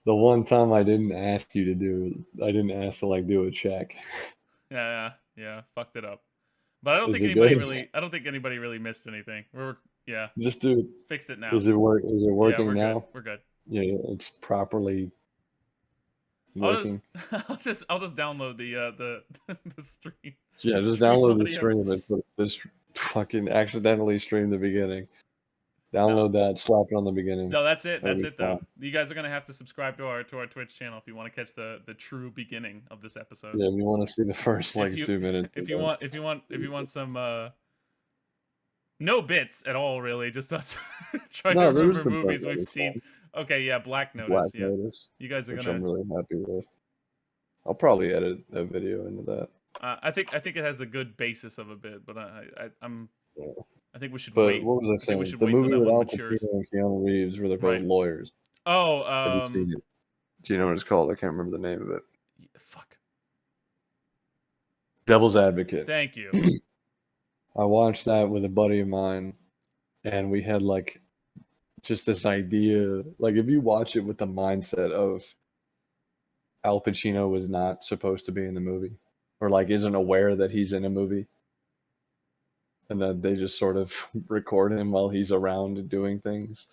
The one time I didn't ask you to do, I didn't ask to like do a check. Yeah. Fucked it up. But I don't Is think it good? anybody really. I don't think anybody really missed anything. Yeah. Just do it. Fixed it now. Is it work? Is it Yeah, working we're good. now? We're good. Yeah, it's properly I'll just working. I'll just download the stream the Yeah, just stream download the audio. stream and put this fucking accidentally stream the beginning. No, Download that, slap it on the beginning. no, that's it. That'll That's be it though. fine. You guys are gonna have to subscribe to our Twitch channel if you want to catch the true beginning of this episode. Yeah, if you want to see the first If like you 2 minutes of if you want some no bits at all really, just us trying to no, there's remember the Black movies we've Lotus seen. one, Okay, yeah, Black Black Notice. Yeah, Lotus, you guys are which I'm gonna. really happy with. I'll probably edit a video into that. I think it has a good basis of a bit, but I'm Yeah. I think we should But wait. what was I I think we saying? should The wait till movie that with one Al matures. Pacino and Keanu Reeves, where they're both Right. lawyers. Oh, Have you seen it? Do you know what it's called? I can't remember the name of it. fuck. Devil's Advocate. Thank you. I watched that with a buddy of mine, and we had like just this idea. Like, if you watch it with the mindset of Al Pacino was not supposed to be in the movie, or like isn't aware that he's in a movie, and that they just sort of record him while he's around doing things,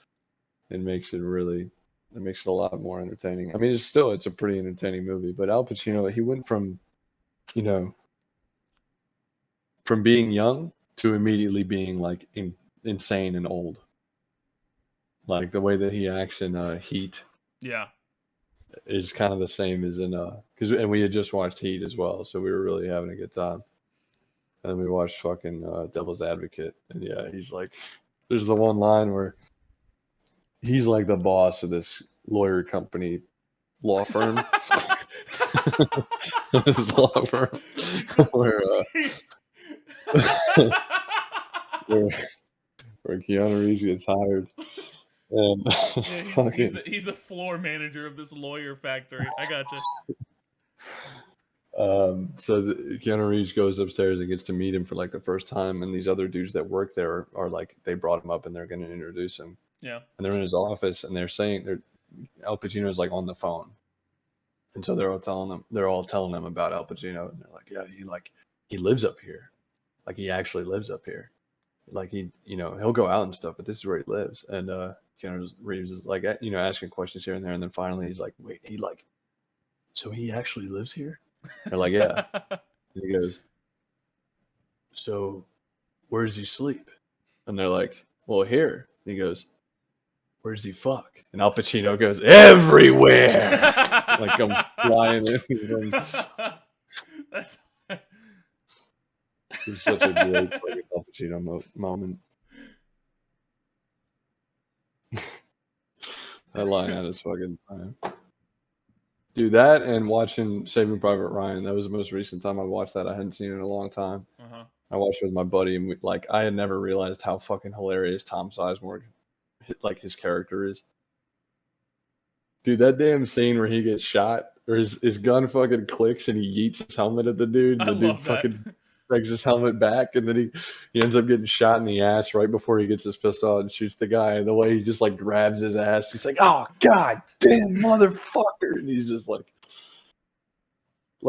it makes it a lot more entertaining. I mean, it's a pretty entertaining movie, but Al Pacino, he went from, you know, from being young to immediately being like insane and old. Like the way that he acts in Heat Yeah. is kind of the same as in because and we had just watched Heat as well, so we were really having a good time. And then we watched fucking Devil's Advocate, and yeah, he's like, there's the one line where he's like the boss of this lawyer company law firm. His law firm where He's- where where Keanu Reeves gets hired and yeah, fucking he's the floor manager of this lawyer factory. I gotcha. Keanu Reeves goes upstairs and gets to meet him for like the first time, and these other dudes that work there are like they brought him up and they're going to introduce him, Yeah. and they're in his office and they're Al Pacino's like on the phone, and so they're all telling him about Al Pacino, and they're like, yeah, he lives up here, like he actually lives up here, like he'll go out and stuff, but this is where he lives, and Keanu Reeves is like asking questions here and there, and then finally he's like, wait, so he actually lives here? They're like, yeah. And he goes, so where does he sleep? And they're like, well, here. And he goes, where does he fuck? And Al Pacino goes, everywhere. Like comes flying in. That's It's such a great fucking Al Pacino moment. That line had his fucking time. Dude, that and watching Saving Private Ryan, that was the most recent time I watched that. I hadn't seen it in a long time. uh-huh. I watched it with my buddy, and I had never realized how fucking hilarious Tom Sizemore, like his character is. Dude, that damn scene where he gets shot, or his gun fucking clicks and he yeets his helmet at the dude, and I the dude love that. fucking breaks his helmet back, and then he ends up getting shot in the ass right before he gets his pistol out and shoots the guy. And the way he just like grabs his ass, he's like, "Oh god damn motherfucker!" And he's just like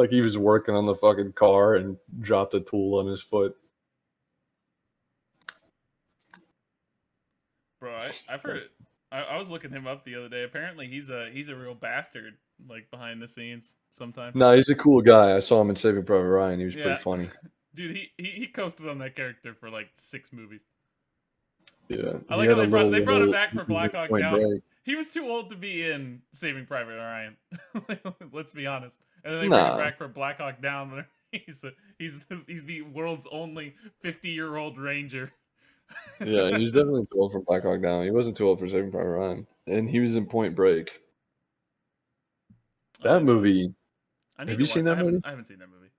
he was working on the fucking car and dropped a tool on his foot. Bro, I've heard it. I was looking him up the other day. Apparently he's a real bastard, like behind the scenes sometimes. No, he's a cool guy. I saw him in Saving Private Ryan. He was Yeah. pretty funny. Dude, he coasted on that character for like 6 movies. Yeah, I like how they brought him back for Black Hawk Point Down. Break. He was too old to be in Saving Private Ryan. Let's be honest. And then they Nah. bring him back for Black Hawk Down. When he's the world's only 50-year-old ranger. Yeah, he was definitely too old for Black Hawk Down. He wasn't too old for Saving Private Ryan, and he was in Point Break. That movie. Have you seen that movie? I haven't seen that movie.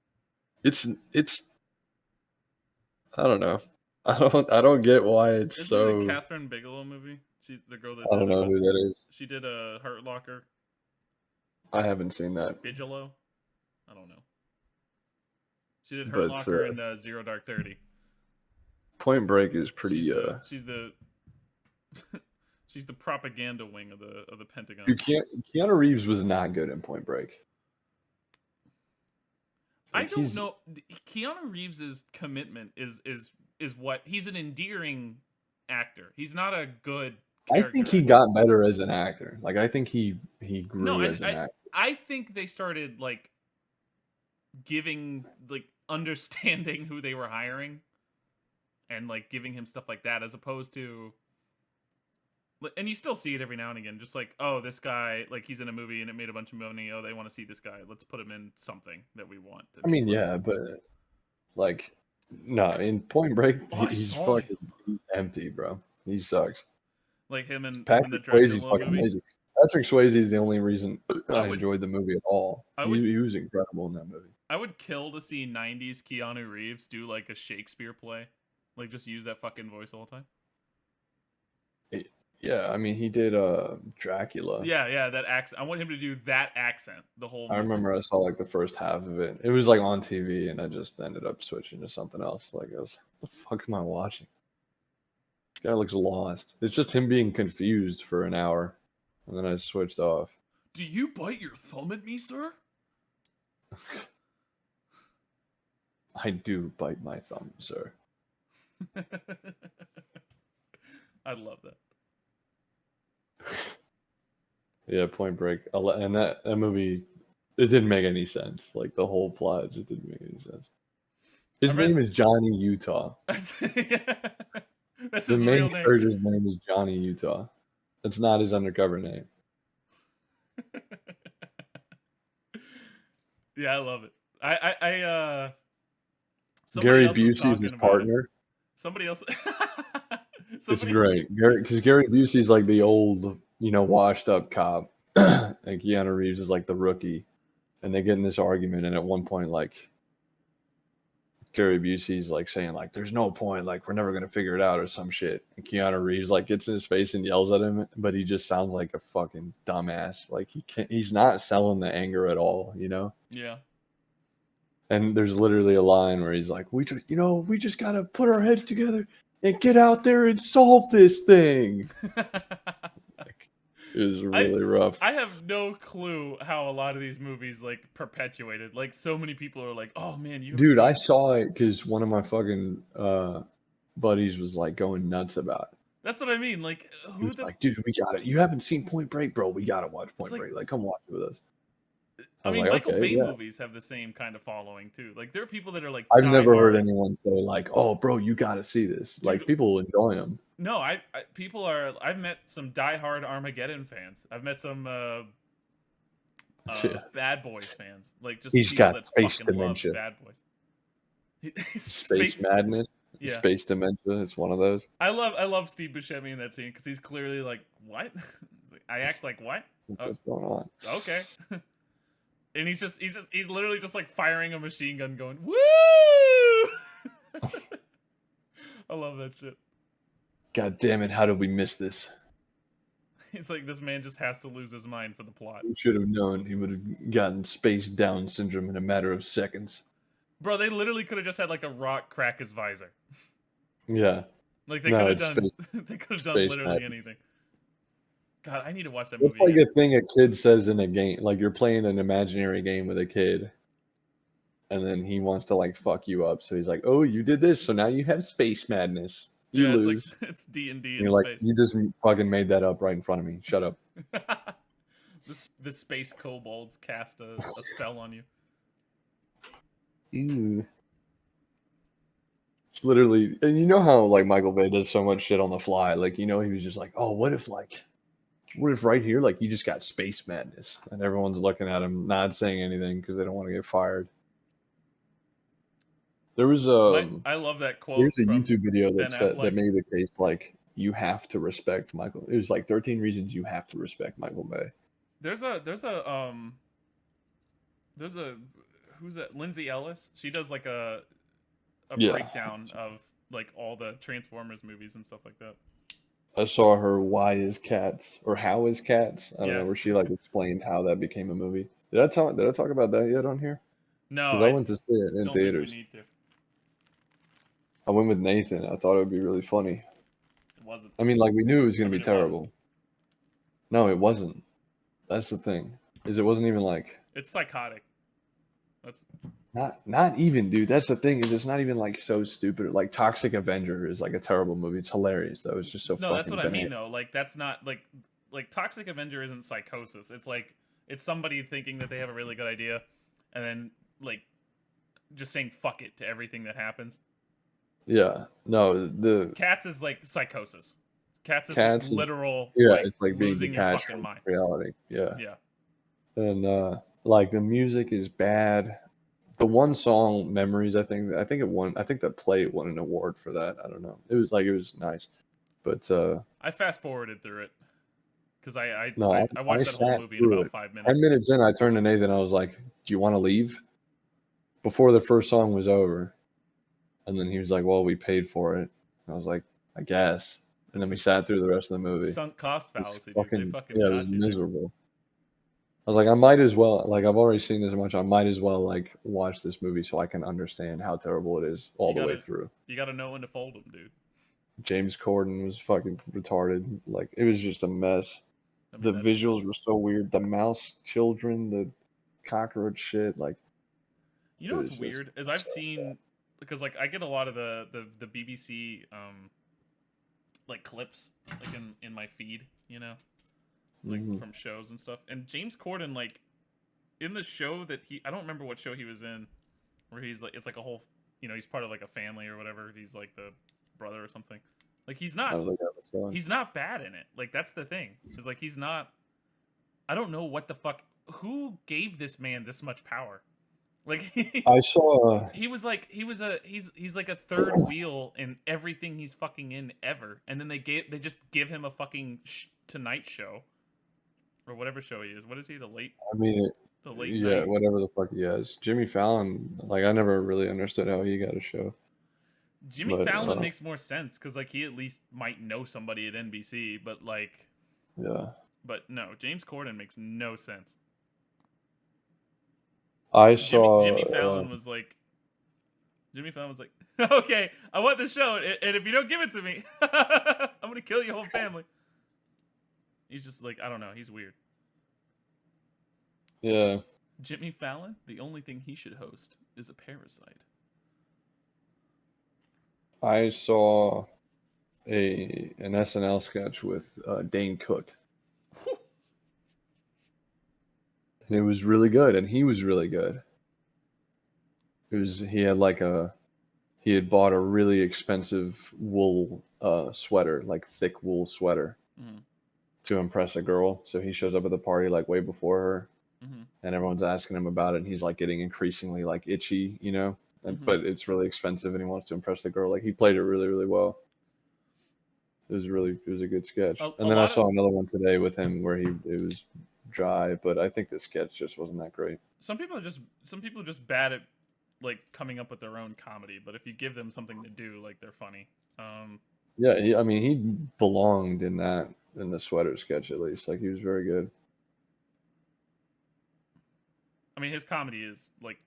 It's. I don't know. I don't get why it's Isn't so. it a Catherine Bigelow movie? She's the girl that I don't know who that is. She did a Hurt Locker. I haven't seen that. Bigelow? I don't know. She did Hurt Locker and Zero Dark 30. Point Break is pretty. She's She's the propaganda wing of the Pentagon. Dude, Keanu Reeves was not good in Point Break. I Like don't know. Keanu Reeves's commitment is what he's an endearing actor. He's not a good I character think he actor. got better as an actor. Like I think he No, grew as an actor. I think they started like giving like understanding who they were hiring and like giving him stuff like that as opposed to, and you still see it every now and again, just like, oh, this guy, like he's in a movie and it made a bunch of money, oh, they want to see this guy, let's put him in something that we want to I make mean, money. yeah, but like no, in Point Break Oh, I he's saw him. fucking he's empty, bro. He sucks. Like him in the Patrick Swayze's Dracula fucking movie. amazing. Patrick Swayze is the only reason I I would enjoyed the movie at all. I He, would he was incredible in that movie. I would kill to see 90s Keanu Reeves do like a Shakespeare play. Like just use that fucking voice all the time. Yeah, I mean he did Dracula. Yeah, that accent. I want him to do that accent the whole I movie. remember I saw like the first half of it. It was like on TV, and I just ended up switching to something else. Like I was, what the fuck am I watching? This guy looks lost. It's just him being confused for an hour, and then I switched off. Do you bite your thumb at me, sir? I do bite my thumb, sir. I love that. Yeah, Point Break, and that movie, it didn't make any sense. Like the whole plot just didn't make any sense. His name is Johnny Utah. That's The his main real name. character's name is Johnny Utah. That's not his undercover name. Yeah, I love it. I Gary Busey's his partner. Somebody else. It's great, because Gary Busey's like the old, washed up cop, and Keanu Reeves is like the rookie, and they get in this argument, and at one point, like Gary Busey's like saying like, "There's no point, like we're never gonna figure it out" or some shit, and Keanu Reeves like gets in his face and yells at him, but he just sounds like a fucking dumbass. Like he's not selling the anger at all, Yeah. And there's literally a line where he's like, we just gotta put our heads together and get out there and solve this thing. Like, it was really rough. I have no clue how a lot of these movies like perpetuated. Like so many people are like, "Oh man, Dude, I saw it because one of my fucking buddies was like going nuts about it. That's what I mean. Like, He was like, dude, we got it. You haven't seen Point Break, bro? We gotta watch Point Break. Like, come watch it with us. I mean, like, Michael okay, Bay yeah. movies have the same kind of following too. Like, there are people that are like, I've never heard anyone say like, "Oh, bro, you gotta see this." Dude, like, people enjoy them. No, people are. I've met some diehard Armageddon fans. I've met some Bad Boys fans. Like, just he's people got that space fucking dementia. love Bad Boys. Space madness. Yeah. Space dementia. It's one of those. I love Steve Buscemi in that scene because he's clearly like, what? I act like what? What's going on? Okay. And he's literally just like firing a machine gun, going woo. I love that shit. God damn it! How did we miss this? He's like, this man just has to lose his mind for the plot. We should have known he would have gotten space Down syndrome in a matter of seconds. Bro, they literally could have just had like a rock crack his visor. Yeah. Like they could have done. They could have done literally anything. God, I need to watch that movie. It's like a thing a kid says in a game. Like you're playing an imaginary game with a kid, and then he wants to like fuck you up. So he's like, "Oh, you did this, so now you have space madness. You lose." It's like it's D&D. You're like, you just fucking made that up right in front of me. Shut up. The space kobolds cast a spell on you. Ew. It's literally, and you know how like Michael Bay does so much shit on the fly. Like, he was just like, "Oh, what if right here, like you just got space madness," and everyone's looking at him, not saying anything because they don't want to get fired. There was I love that quote. There's a YouTube video that made the case like you have to respect Michael. It was like 13 reasons you have to respect Michael Bay. There's a who's that? Lindsay Ellis. She does like a breakdown of like all the Transformers movies and stuff like that. I saw her Why Is Cats or How Is Cats? I don't know, where she like explained how that became a movie. Did I talk about that yet on here? No, because I went to see it in theaters. Think we need to. I went with Nathan. I thought it would be really funny. It wasn't. I mean, like we knew it was going to be terrible. No, it wasn't. That's the thing. Is it wasn't even like It's psychotic. That's not even, dude. That's the thing is it's not even like so stupid. Like Toxic Avenger is like a terrible movie. It's hilarious though. It's just so no, that's fucking what I mean bananas. though. Like that's not like Toxic Avenger isn't psychosis. It's like it's somebody thinking that they have a really good idea, and then like just saying fuck it to everything that happens. Yeah. No, the Cats is like psychosis. Cats is Cats is literal yeah, like it's like being losing your detached fucking from mind. reality. Yeah. Yeah. And like the music is bad. The one song Memories, I think it won. I think that play won an award for that. I don't know. It was nice. But I fast forwarded through it because no, I I watched that whole sat movie in through about it. 10 5 minutes. minutes in, I turned to Nathan. I was like, "Do you want to leave?" Before the first song was over, and then he was like, "Well, we paid for it." And I was like, "I guess." And It's then we just sat through the rest of the movie. sunk cost It was fallacy, dude. They fucking fucking yeah, it was got you there. miserable. I was like, I might as well like I've already seen this much. I might as well like watch this movie so I can understand how terrible it is all You the way gotta through. you gotta know when to fold them, dude. James Corden was fucking retarded. Like it was just a mess. I mean The that's visuals were so weird. The mouse children, the cockroach shit, like you it know what's was just weird is I've so bad. seen because like I get a lot of the BBC like clips like in my feed, you know, like Mhm. from shows and stuff. And James Corden like in the show that he I don't remember what show he was in where he's like it's like a whole you know he's part of like a family or whatever. He's like the brother or something. Like I don't think that was fun. he's not bad in it. Like that's the thing. Is like he's not I don't know what the fuck who gave this man this much power. Like I saw he was like he's like a third wheel in everything he's fucking in ever. And then they just give him a fucking Tonight Show or whatever show he is. What is he? I mean The late yeah, night. whatever the fuck he has. Jimmy Fallon, like I never really understood how he got a show. Jimmy But Fallon makes more sense because like he at least might know somebody at NBC, but like, yeah. but no, James Corden makes no sense. I Jimmy saw Jimmy Fallon was like, Jimmy Fallon was like, okay, I want the show, and if you don't give it to me, I'm gonna kill your whole family. He's just like, I don't know, he's weird. yeah. Jimmy Fallon, the only thing he should host is a Parasite. I saw a an SNL sketch with Dane Cook. Whew. And it was really good and he was really good. It was he had like a he had bought a really expensive wool sweater, like thick wool sweater Mm-hmm. to impress a girl. So he shows up at the party like way before her Mm-hmm. and everyone's asking him about it and he's like getting increasingly like itchy, you know? And, Mm-hmm. but it's really expensive and he wants to impress the girl. Like he played it really, really well. It was a good sketch. A And then I lot of saw another one today with him where it was dry, but I think the sketch just wasn't that great. some people are just bad at like coming up with their own comedy, but if you give them something to do, like they're funny. Yeah, I mean, he belonged in the sweater sketch at least. Like he was very good. I mean, his comedy is like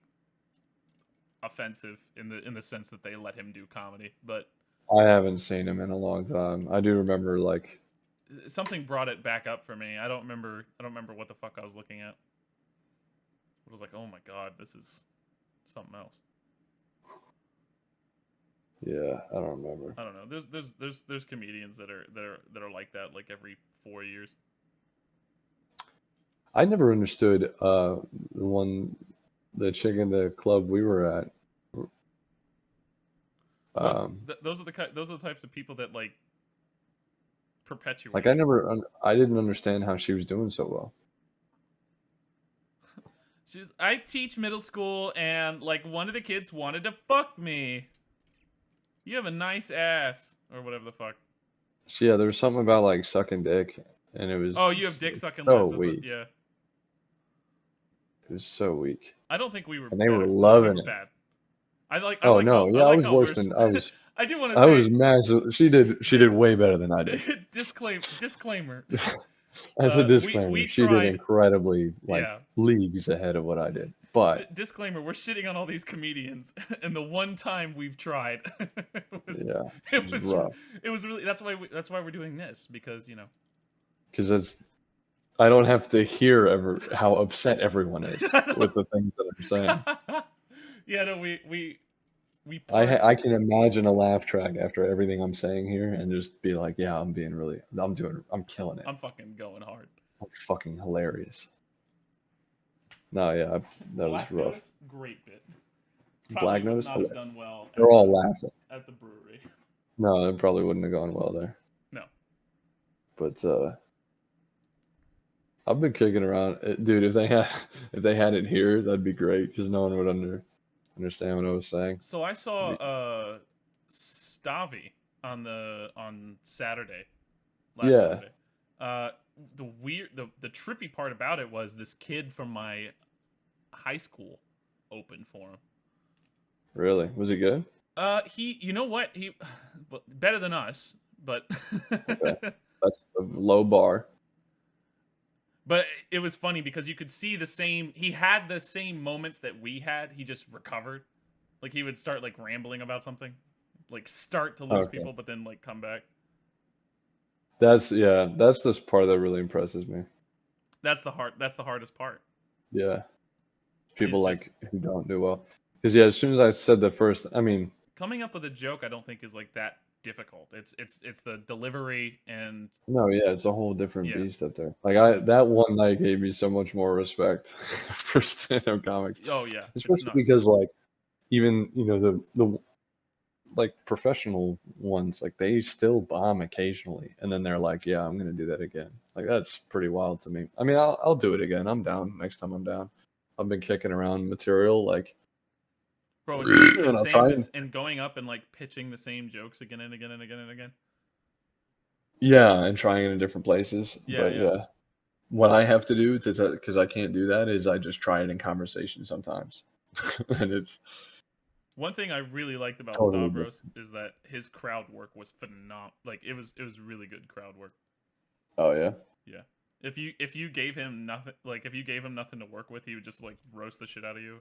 offensive in the sense that they let him do comedy, but I haven't seen him in a long time. I do remember like something brought it back up for me. I don't remember what the fuck I was looking at. It was like, oh my god, this is something else. yeah, I don't remember. I don't know. There's comedians that are like that like every 4 years. I never understood the one the chick in the club we were at. Once Um, those are the types of people that like like perpetuate it. I didn't understand how she was doing so well. I teach middle school, and like one of the kids wanted to fuck me. You have a nice ass, or whatever the fuck. So, yeah, there was something about like sucking dick, and Oh, you have dick it was sucking so lips. That's what. weak. Yeah, It was so weak, I don't think we were and they were bad. I think we loving were it. bad. I Oh like no, I yeah, I like was how worse than I was. I do want to I was say massive. She did dis way better than I did. disclaimer. As a We disclaimer, she did tried. incredibly like Yeah. leagues ahead of what I did. But Disclaimer: we're shitting on all these comedians, and the one time we've tried, yeah, it it was was rough it was really that's why we're doing this because you know because that's I don't have to hear how upset everyone is with the things that I'm saying. Yeah, no, we part. I can imagine a laugh track after everything I'm saying here and just be like, yeah, I'm killing it. I'm fucking going hard. I'm fucking hilarious. No, yeah, that was Black rough. Notice, great bit. Probably Black would Notice, not have done well they're all laughing. at the brewery. No, it probably wouldn't have gone well there. No. But I've been kicking around, dude. If they had it here, that'd be great because no one would understand what I was saying. So I saw Stavi on Saturday, last Yeah, Saturday. The trippy part about it was this kid from my high school opened for him. really, was it good? You know what, well, better than us, but Okay, that's a low bar. but it was funny because you could see he had the same moments that we had. He just recovered. Like he would start like rambling about something, like start to lose Okay, people, but then like come back. that's this part that really impresses me. That's the hardest part. Yeah, Is people just like who don't do well. Because yeah, as soon as I said the first, I mean, coming up with a joke. I don't think is like that difficult. It's the delivery and no, yeah, it's a whole different yeah. beast up there. Like I that one night gave me so much more respect for stand-up comics, Oh yeah, it's especially nuts. because like even the like professional ones, like they still bomb occasionally, and then they're like, "Yeah, I'm gonna do that again." Like that's pretty wild to me. I mean, I'll do it again. I'm down next time I'm down. I've been kicking around material like, Bro, and doing the and I'll same try this and going up and like pitching the same jokes again and again and again and again. yeah, and trying it in different places. Yeah, But yeah. yeah, what I have to do because I can't do that is I just try it in conversation sometimes, and it's One thing I really liked about totally Stavros different. is that his crowd work was phenomenal. Like it was really good crowd work. Oh yeah, Yeah. If you gave him nothing, like if you gave him nothing to work with, he would just like roast the shit out of you.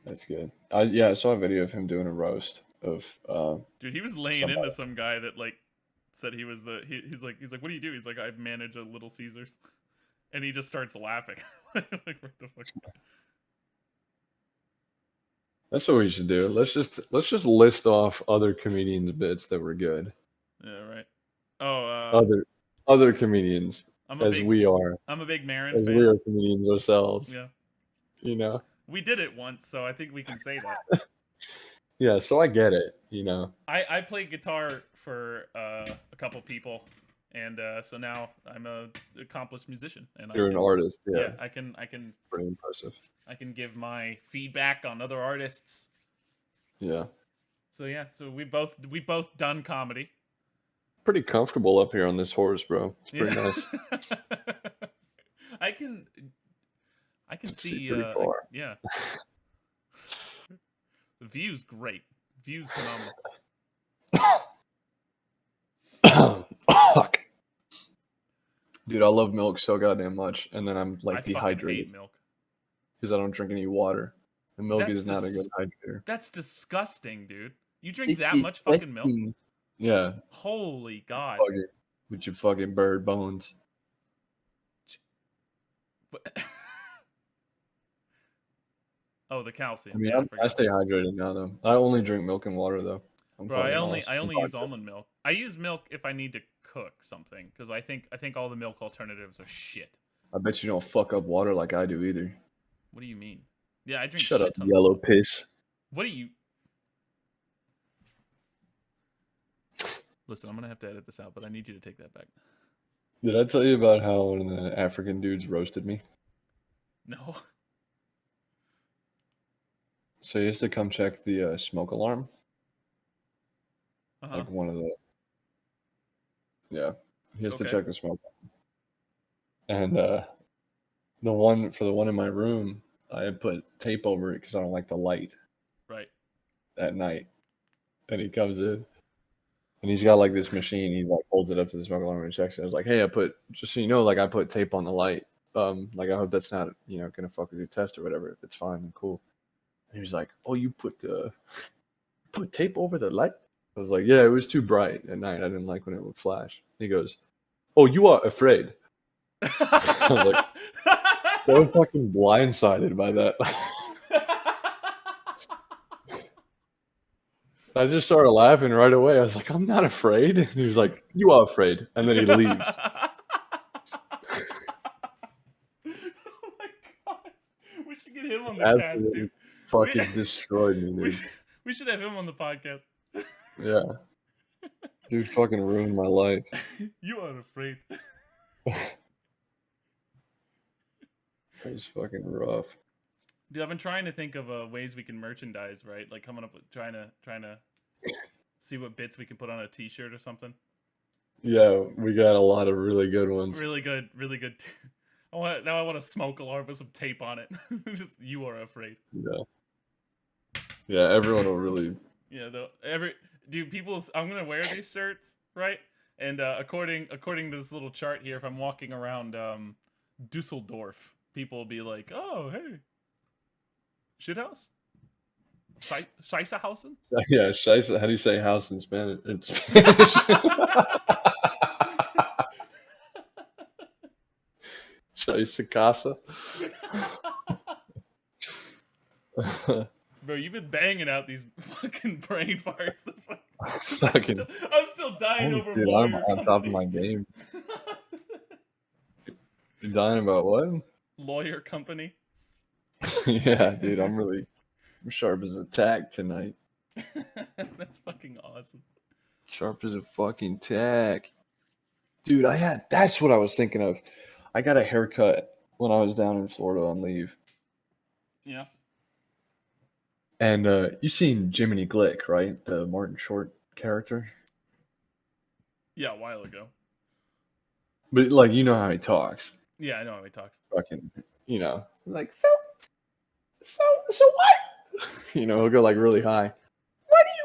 that's good. I saw a video of him doing a roast of Dude, he was laying somebody. into some guy that like said he was he's like, what do you do? He's like, I manage a Little Caesars, and he just starts laughing. Like what the fuck? That's what we should do. Let's just list off other comedians' bits that were good. Yeah, right. Oh, Other other comedians I'm a as big we are I'm a big Marin as we fan. are comedians ourselves. Yeah, You know. we did it once, so I think we can say that. Yeah. So I get it. You know. I played guitar for a couple people, and so now I'm a accomplished musician, and I You're an can artist. yeah Yeah. Pretty impressive. I can give my feedback on other artists. Yeah. So yeah, so we both done comedy. Pretty comfortable up here on this horse, bro. It's Yeah, pretty nice. I can I can See see pretty far. yeah, the view's great, view's phenomenal. Fuck. Dude, I love milk so goddamn much, and then I'm I like fucking dehydrated hate milk. because I don't drink any water. And milk That's is not a good dis- hydrator. that's disgusting, dude. You drink It's that much fucking milk? disgusting. Yeah, Holy God. fucking with your fucking bird bones. But- oh, the I calcium. mean, Yeah, I I forgot. stay hydrated now though. I only drink milk and water though. I'm Bro, I fucking only awesome. I only use almond milk. I use milk if I need to cook something because I think all the milk alternatives are shit. I bet you don't fuck up water like I do either. What do you mean? Yeah, I drink Shut up, shit tons of yellow water. piss. What do you Listen, I'm gonna have to edit this out, but I need you to take that back. Did I tell you about how one of the African dudes roasted me? No. So he used to come check the smoke alarm, Uh-huh. like one of the yeah. He has to Okay. check the smoke, and the one in my room, I had put tape over it because I don't like the light Right. at night. And he comes in, and he's got like this machine. He like holds it up to the smoke alarm and checks it. I was like, "Hey, I put just so you know, like I put tape on the light. Like I hope that's not gonna fuck with your test or whatever. If it's fine, then cool." And he was like, "Oh, you put tape over the light?" I was like, "Yeah, it was too bright at night. I didn't like when it would flash." He goes, Oh, you are afraid. I was like, so fucking blindsided by that. I just started laughing right away. I was like, I'm not afraid. And he was like, you are afraid. And then he leaves. Oh my god. We should get him on the cast, Absolutely dude. fucking destroyed me, we, dude. we should have him on the podcast. Yeah. Dude fucking ruined my life. You are afraid. That was fucking rough. Dude, I've been trying to think of ways we can merchandise, right? Like coming up with trying to see what bits we can put on a T-shirt or something. Yeah, we got a lot of really good ones. Really good, really good. I want a smoke alarm with some tape on it. Just you are afraid. Yeah. Yeah, everyone will really. Yeah, though people. I'm gonna wear these shirts, right? And according to this little chart here, if I'm walking around Dusseldorf, people will be like, "Oh, hey, shithouse, Scheissehausen." Yeah, Scheisse. How do you say house in Spanish? In Spanish. Scheisse casa. Bro, you've been banging out these fucking brain farts. Fucking. I'm still dying over Dude, I'm lawyer on top of company. my game. You're dying about what? Lawyer company. Yeah, dude, I'm sharp as a tack tonight. That's fucking awesome. Sharp as a fucking tack. Dude, that's what I was thinking of. I got a haircut when I was down in Florida on leave. Yeah. And you seen Jiminy Glick, right? The Martin Short character? Yeah, a while ago. But like, you know how he talks. Yeah, I know how he talks. Fucking, like, so what? He'll go like really high.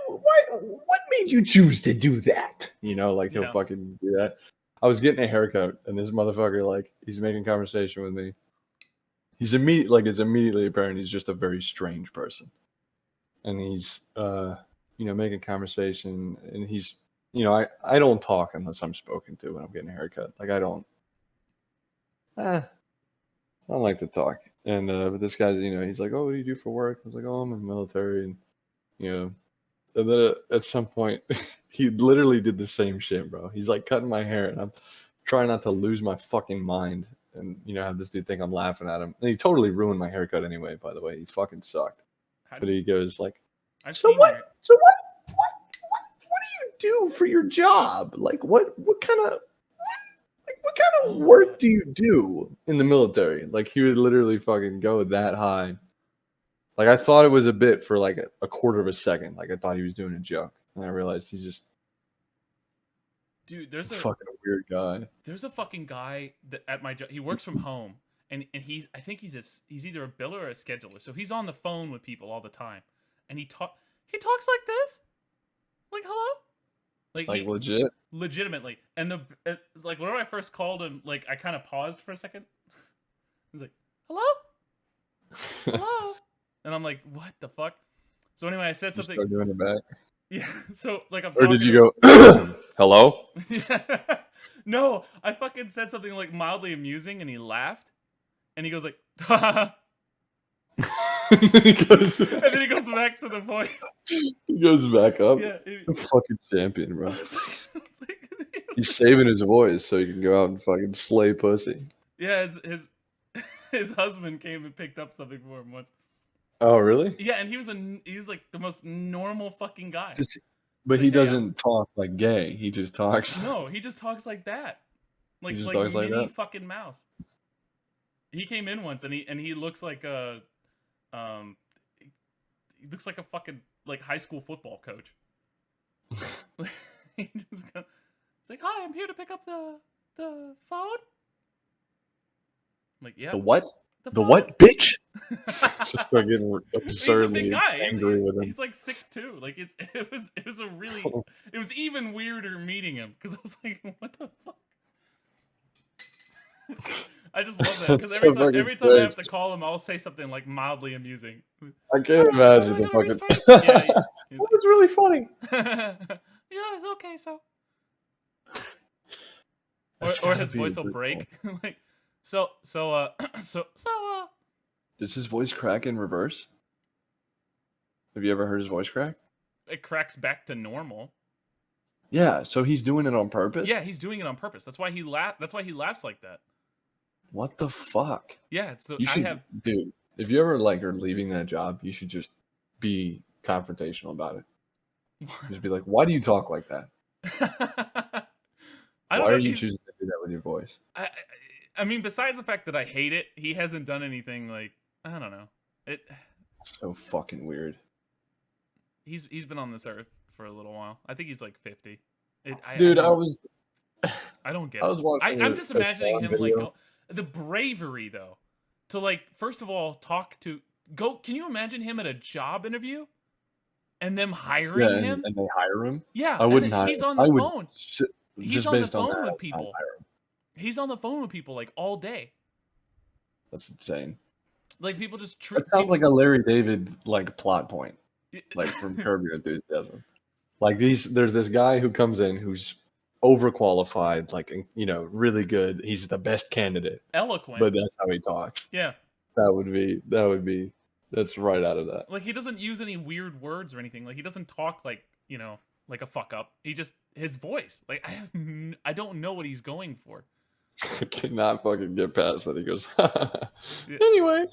What made you choose to do that? Like he'll Yeah. fucking do that. I was getting a haircut and this motherfucker, like, he's making conversation with me. It's immediately apparent he's just a very strange person. And he's, making conversation and he's, I don't talk unless I'm spoken to when I'm getting a haircut. Like I don't like to talk. And, but this guy's, he's like, oh, what do you do for work? I was like, oh, I'm in the military. And, and then at some point, he literally did the same shit, bro. He's like cutting my hair, and I'm trying not to lose my fucking mind and, have this dude think I'm laughing at him. And he totally ruined my haircut anyway, by the way. He fucking sucked. But he goes like, So what do you do for your job? Like, what kind of work do you do in the military? Like, he would literally fucking go that high. Like, I thought it was a bit for like a quarter of a second. Like, I thought he was doing a joke, and I realized he's just there's a fucking weird guy. There's a fucking guy that at my job. He works from home, and I think he's either a biller or a scheduler. So he's on the phone with people all the time, and he talks like this, like hello, like legit, legitimately. And like whenever I first called him, like I kind of paused for a second. He's like, hello. And I'm like, what the fuck? So anyway, I said something. Start doing it back. Yeah. So like I'm. Or did you go, hello? No, I fucking said something like mildly amusing, and he laughed, and he goes like, and then he goes back to the voice. He goes back up. Yeah, fucking champion, bro. Like, He's saving his voice so he can go out and fucking slay pussy. Yeah, his husband came and picked up something for him once. Oh, really? Yeah, and he was like the most normal fucking guy. But he doesn't talk like gay. He just talks. No, he just talks like that. Like talks like mini that? fucking mouse. He came in once and he looks like a he looks like a fucking like high school football coach. He just goes, it's like, hi, I'm here to pick up the phone. I'm like, yeah. The what? The what, bitch? Just start getting absurdly he's a big guy. angry with him. He's like 6'2". Like it was a really it was even weirder meeting him because I was like, what the fuck? I just love that because every time I have to call him, I'll say something like mildly amusing. I can't imagine the fucking. Yeah, it was really funny. Yeah, it's okay. So That's or gotta his be voice will brutal. break. Like, so Does his voice crack in reverse? Have you ever heard his voice crack? it cracks back to normal. Yeah, so he's doing it on purpose? Yeah, he's doing it on purpose. That's why he laughs like that. What the fuck? Yeah, it's the You I should, have. dude, if you ever like are leaving that job, you should just be confrontational about it. Just be like, why do you talk like that? I Why don't are know. you choosing to do that with your voice? I mean, besides the fact that I hate it, he hasn't done anything like I don't know. It. So fucking weird. He's been on this earth for a little while. I think he's like 50. Dude, I don't get I it. was watching I'm just a imagining Sean him like video. the bravery though to like first of all talk to go. Can you imagine him at a job interview and them Yeah, hiring him? and they hire him. Yeah, I and then wouldn't hire he's him. on the I would phone. He's just on the based on that, phone I with would not people. hire him. He's on the phone with people like all day. That's insane. Like people just That sounds like a Larry David like plot point, like from Curb Your Enthusiasm. Like there's this guy who comes in who's overqualified, like really good. He's the best candidate, eloquent. but that's how he talks. Yeah. That's right out of that. Like he doesn't use any weird words or anything. Like he doesn't talk like, like a fuck up. He just his voice. Like I don't know what he's going for. I cannot fucking get past that. He goes, Yeah. anyway.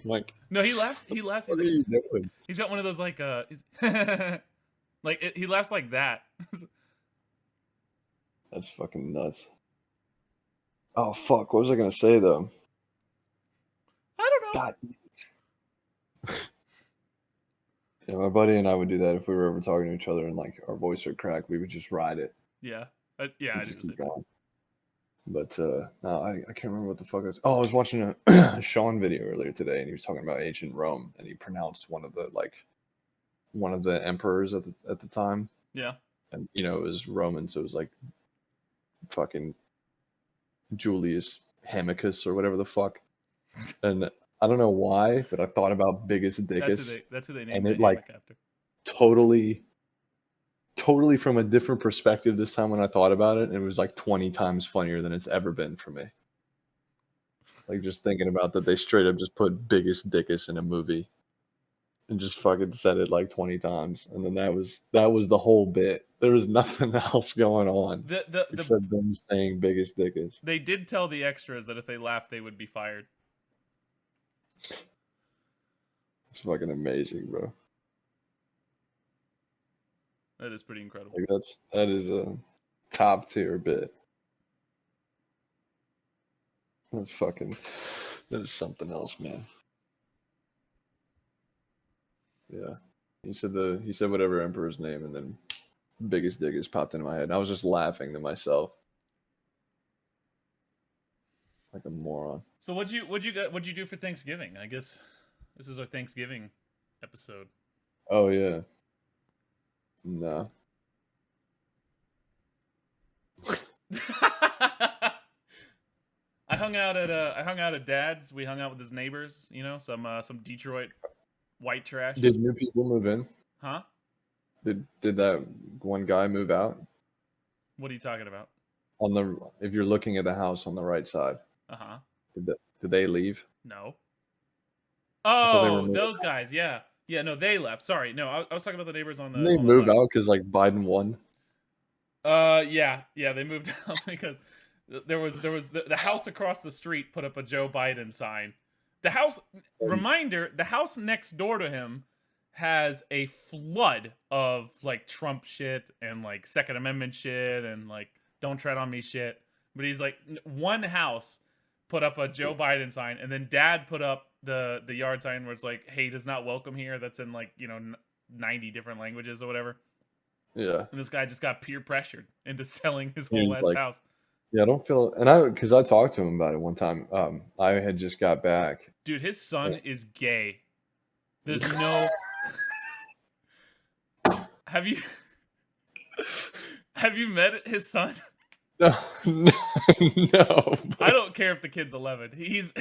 Like, no, he laughs. He laughs. what are you doing? He's got one of those like like he laughs like that. That's fucking nuts. Oh fuck! What was I gonna say though? I don't know. God. Yeah, my buddy and I would do that if we were ever talking to each other and like our voice would crack. We would just ride it. Yeah, yeah, I Just do keep the same. going. But no, I can't remember what the fuck I was. Oh, I was watching a Sean video earlier today, and he was talking about ancient Rome, and he pronounced one of the emperors at the time, Yeah. and it was Roman, so it was like fucking Julius Hammicus or whatever the fuck, and I don't know why, but I thought about Biggest Dickus, That's who they named and the it like hammock after. totally from a different perspective this time when I thought about it. It was like 20 times funnier than it's ever been for me. Like just thinking about that, they straight up just put Biggest Dickus in a movie and just fucking said it like 20 times, and then that was the whole bit. There was nothing else going on except them saying Biggest Dickus. They did tell the extras that if they laughed, they would be fired. It's fucking amazing, bro. That is pretty incredible. Like that is a top tier bit. That is something else, man. Yeah. He said whatever emperor's name, and then Biggest Dickus popped into my head. And I was just laughing to myself. Like a moron. So what'd you do for Thanksgiving? I guess this is our Thanksgiving episode. Oh yeah. No. I hung out at Dad's. We hung out with his neighbors. Some Detroit white trash. Did new people move in? Huh? Did that one guy move out? What are you talking about? If you're looking at the house on the right side. Uh-huh. Did they leave? No. Oh, those guys. Yeah. Yeah, no, they left. Sorry. No, I was talking about the neighbors on the Didn't they move out because like Biden won? Yeah, they moved out because there was the house across the street put up a Joe Biden sign. The house next door to him has a flood of like Trump shit and like Second Amendment shit and like don't tread on me shit. But he's like, one house put up a Joe Biden sign, and then Dad put up the yard sign where it's like, "Hey, does not welcome here." That's in like 90 different languages or whatever. Yeah. And this guy just got peer pressured into selling his whole ass house. Yeah, I don't feel, and because I talked to him about it one time. I had just got back. Dude, his son is gay. There's no. Have you met his son? No. I don't care if the kid's 11. He's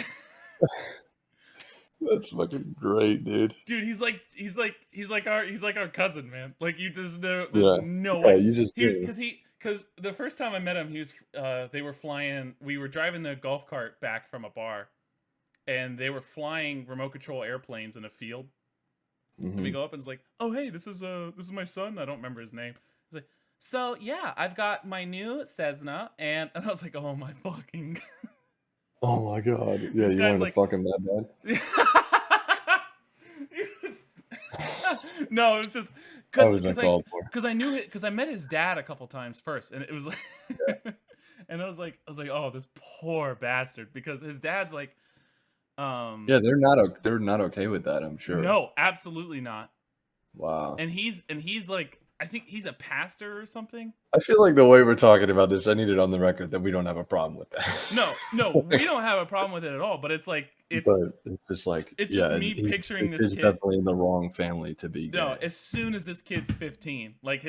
That's fucking great, dude. Dude, he's like our cousin, man. Like you just know, Yeah. no Yeah, way. you just because because the first time I met him, he was they were flying. We were driving the golf cart back from a bar, and they were flying remote control airplanes in a field. And we Mm-hmm. go up and it's like, "Oh hey, this is my son." I don't remember his name. He's like, "So yeah, I've got my new Cessna," and I was like, "Oh my fucking." Oh my god. Yeah, This you guy's wanted to like. fuck him that bad? He was- no, it was just That because was because I uncalled for. because I knew it because I met his dad a couple times first, and it was like, and I was like, oh, this poor bastard, because his dad's like, Yeah, they're not okay with that, I'm sure. no, absolutely not, Wow. and he's like, I think he's a pastor or something. I feel like the way we're talking about this, I need it on the record that we don't have a problem with that. No, we don't have a problem with it at all, but it's like But it's just like, it's just yeah, me picturing this he's kid. definitely in the wrong family to be No, gay. as soon as this kid's 15, like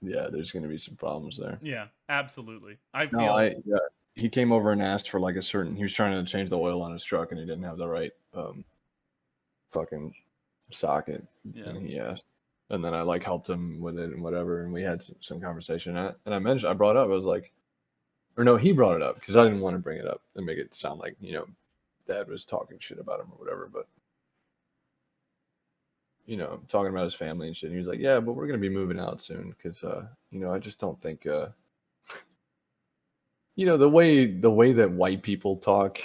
Yeah, there's gonna be some problems there. yeah, absolutely. I No, feel yeah, he came over and asked for like he was trying to change the oil on his truck and he didn't have the right fucking socket, yeah. and he asked, and then I like helped him with it and whatever, and we had some conversation. And I mentioned, I brought up, I was like, or no, he brought it up because I didn't want to bring it up and make it sound like dad was talking shit about him or whatever, but talking about his family and shit. And he was like, yeah, but we're gonna be moving out soon because I just don't think the way that white people talk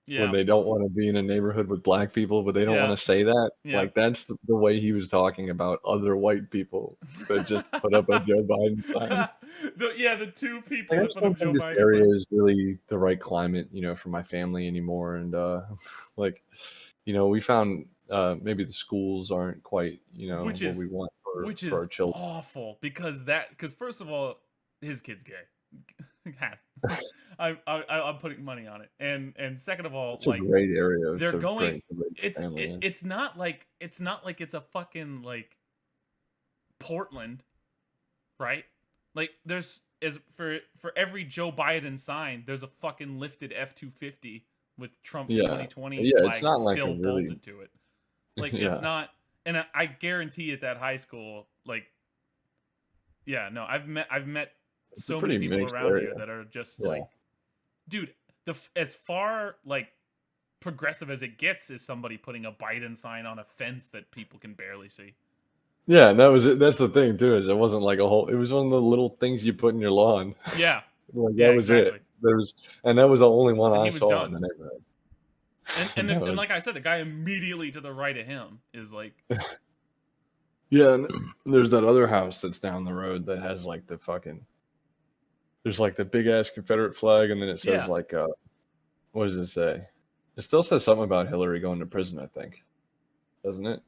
when Yeah. they don't want to be in a neighborhood with black people, but they don't want Yeah. to say that. Yeah. Like that's the way he was talking about other white people that just put up a Joe Biden sign. The two people Like I that just put up don't Joe think this Biden area signs, is really the right climate, for my family anymore. And like, we found maybe the schools aren't quite, which what is we want which for is our children. awful, because first of all, his kid's gay. Has. I'm putting money on it, and second of all, It's a like great area they're to going. bring to raise a family in. It's not like it's a fucking like Portland, right? Like there's is for every Joe Biden sign, there's a fucking lifted F-250 with Trump Yeah. 2020 Yeah, it's flag not like a still really bolted to it. Like it's yeah. not, and I guarantee at that high school, like yeah, no, I've met It's a so many pretty people mixed around here area. that are just Yeah. like, dude, as far like progressive as it gets is somebody putting a Biden sign on a fence that people can barely see. Yeah, and that was it. That's the thing too, is it wasn't like it was one of the little things you put in your lawn. Yeah, Like yeah, that was it. exactly. And that was the only one And I he was saw in done. the neighborhood. And And and that and was like I said, the guy immediately to the right of him is like, yeah, and there's that other house that's down the road that has like the fucking there's like the big ass Confederate flag and then it says yeah, like what does it say? It still says something about Hillary going to prison, I think. Doesn't it?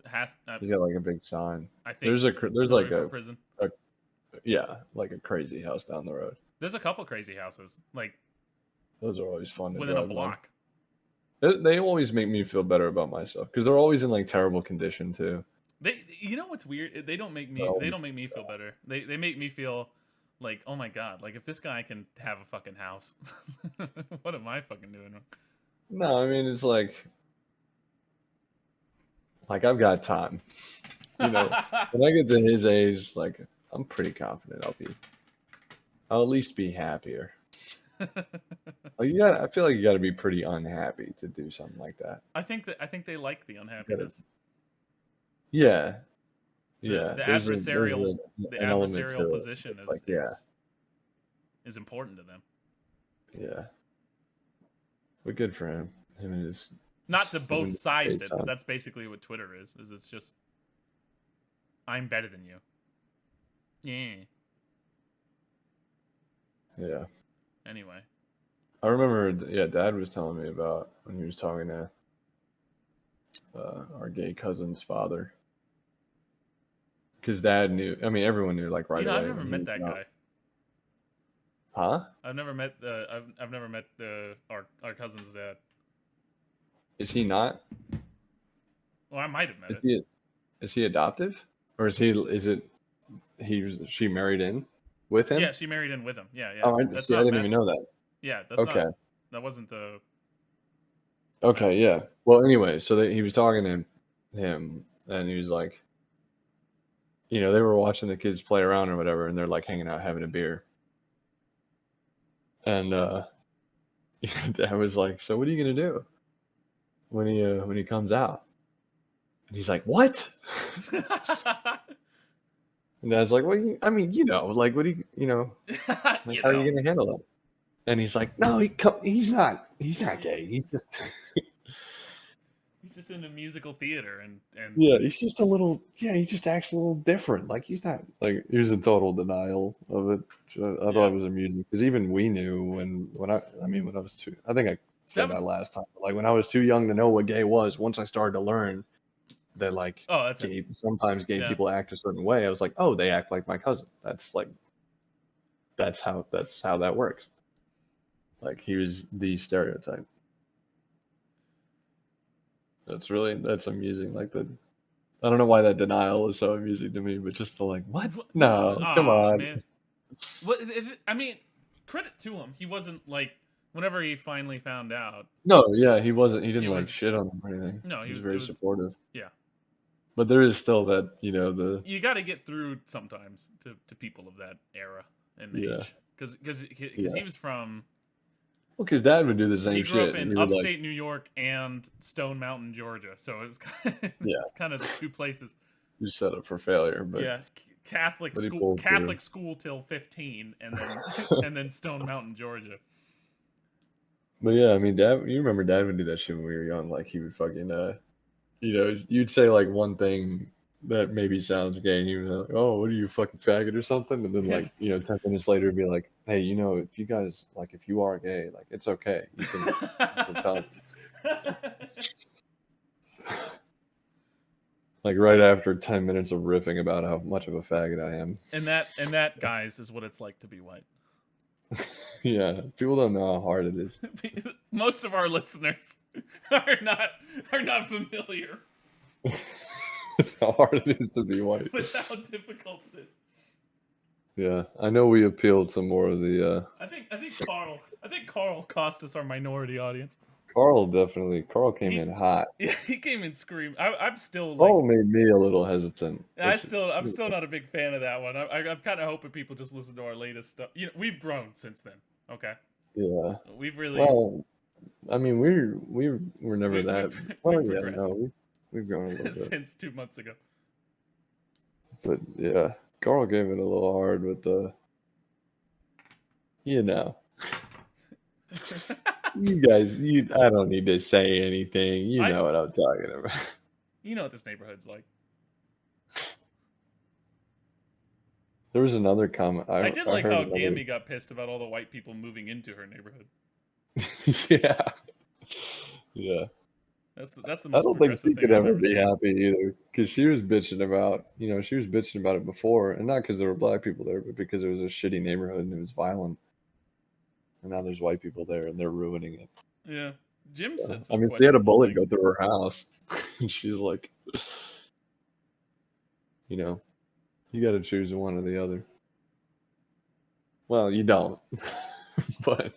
has He's got like a big sign. I think There's like Hillary for prison. a yeah, like a crazy house down the road. There's a couple crazy houses like Those are always fun to within a drive by. block. They always make me feel better about myself because they're always in like terrible condition too. You know what's weird? They don't make They're me always, feel better. They make me feel like, oh my god, like if this guy can have a fucking house, what am I fucking doing? no, I mean it's like I've got time. When I get to his age, like I'm pretty confident I'll at least be happier. Like I feel like you got to be pretty unhappy to do something like that. I think they like the You gotta, unhappiness. yeah, The yeah. the There's adversarial the an element adversarial to it. position It's like yeah, is important to them. yeah. But good for him. Him and his Not to him both and his sides gay it, but son. that's basically what Twitter is. Is it's just I'm better than you. Yeah. Yeah. Anyway. I remember, yeah, Dad was telling me about when he was talking to our gay cousin's father, because Dad knew. I mean, everyone knew like right I've away never when he met was that young. guy. Huh? I've never met I've never met our cousin's dad. Is he not? Well, I might have met Is it. he? Is he adoptive, or is he? Is it? She married in with him? Yeah, she married in with him. Yeah, yeah. Oh, I That's see. I not didn't even Matt's. know that. Yeah, Okay. that wasn't Okay. Matt's Yeah. Well, anyway, so he was talking to him, and he was like, they were watching the kids play around or whatever, and they're like hanging out having a beer. And Dad was like, "So what are you gonna do when he comes out?" And he's like, "What?" And Dad's like, "Well, I mean, like, what do like, You how are you know. gonna handle it?" And he's like, "No, he's not gay. He's just, He's just into musical theater and yeah, he's just a little, yeah, he just acts a little different. Like he's not like he was in total denial of it. Which I thought yeah. it was amusing because even we knew when I was too. I think I That said was that last time. But like when I was too young to know what gay was, once I started to learn that like oh, that's it. sometimes gay Yeah. people act a certain way, I was like, oh, they act like my cousin. That's how that works. Like he was the stereotype. That's amusing. Like the I don't know why that denial is so amusing to me, but just the like, what? No, No, come ah, on. man. What? I mean, credit to him. He wasn't like whenever he finally found out. No, yeah, he wasn't. He It didn't like was shit on him or anything. no. He He was was. It very was. supportive. Yeah. But there is still that, the You got to get through sometimes to people of that era and yeah, age because yeah. he was from Well, because Dad would do the he same grew up shit. in He would like, upstate New York and Stone Mountain, Georgia. So it was yeah, it's kind of the two places. you set up for failure, Yeah, but he pulled through. Catholic school till 15, and then and then Stone Mountain, Georgia. But yeah, I mean, Dad, you remember Dad would do that shit when we were young. Like he would fucking, you'd say like one thing that maybe sounds gay, and he was like, "Oh, what are you, fucking faggot or something?" And then Yeah. like, 10 minutes later, he'd be like, "Hey, if you guys like, if you are gay, like, it's okay. You can tell me." Like right after 10 minutes of riffing about how much of a faggot I am. and that guys is what it's like to be white. Yeah, people don't know how hard it is. Most of our listeners are not are not familiar How hard it is to be white. with how difficult it is. Yeah, I know we appealed to more of the I think Carl cost us our minority audience. Carl came He in hot. yeah, he came in scream. I'm still like Carl made me a little hesitant, which I'm still not a big fan of that one. I'm kind of hoping people just listen to our latest stuff. We've grown since then. Okay, yeah. we've really Well, I mean, we were never that. Well, we've yeah, progressed no, we've grown a little bit, since 2 months ago. but yeah, Carl gave it a little hard with the, you know, you guys, I don't need to say anything. You I know what I'm talking about. you know what this neighborhood's like. There was another comment. I did I like heard how another. Gammy got pissed about all the white people moving into her neighborhood. Yeah, yeah. That's the I most don't think progressive she thing could I've ever ever be seen. happy either, because she was bitching about it before, and not because there were black people there, but because it was a shitty neighborhood and it was violent, and now there's white people there and they're ruining it. Yeah, Jim said I some mean, she had a questionable bullet things. go through her house, and she's like, you know, you got to choose one or the other. Well, you don't, but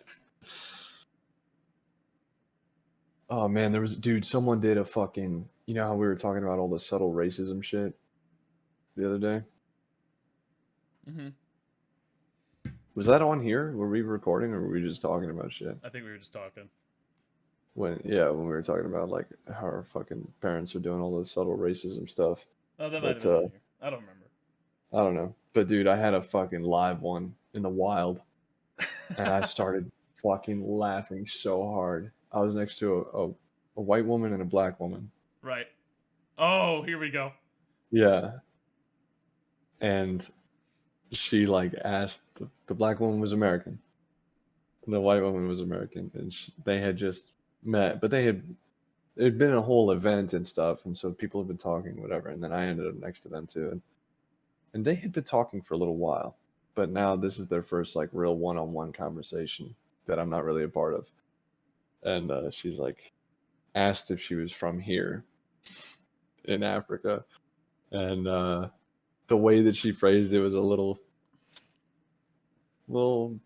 oh man, someone did a fucking, how we were talking about all the subtle racism shit the other day. Hmm. Was that on here? Were we recording or were we just talking about shit? I think we were just talking. When we were talking about like how our fucking parents are doing all this subtle racism stuff. Oh, that might have But been on here. I don't I don't know. But dude, I had a fucking live one in the wild, and I remember. started fucking laughing so hard. I was next to a white woman and a black woman. Right. Oh, here we go. Yeah, and she like asked the black woman was American, and the white woman was American, and they had just met, but it'd been a whole event and stuff, and so people had been talking, whatever. And then I ended up next to them too, and they had been talking for a little while, but now this is their first like real one-on-one conversation that I'm not really a part of. And she's like asked if she was from here in Africa, and the way that she phrased it was a little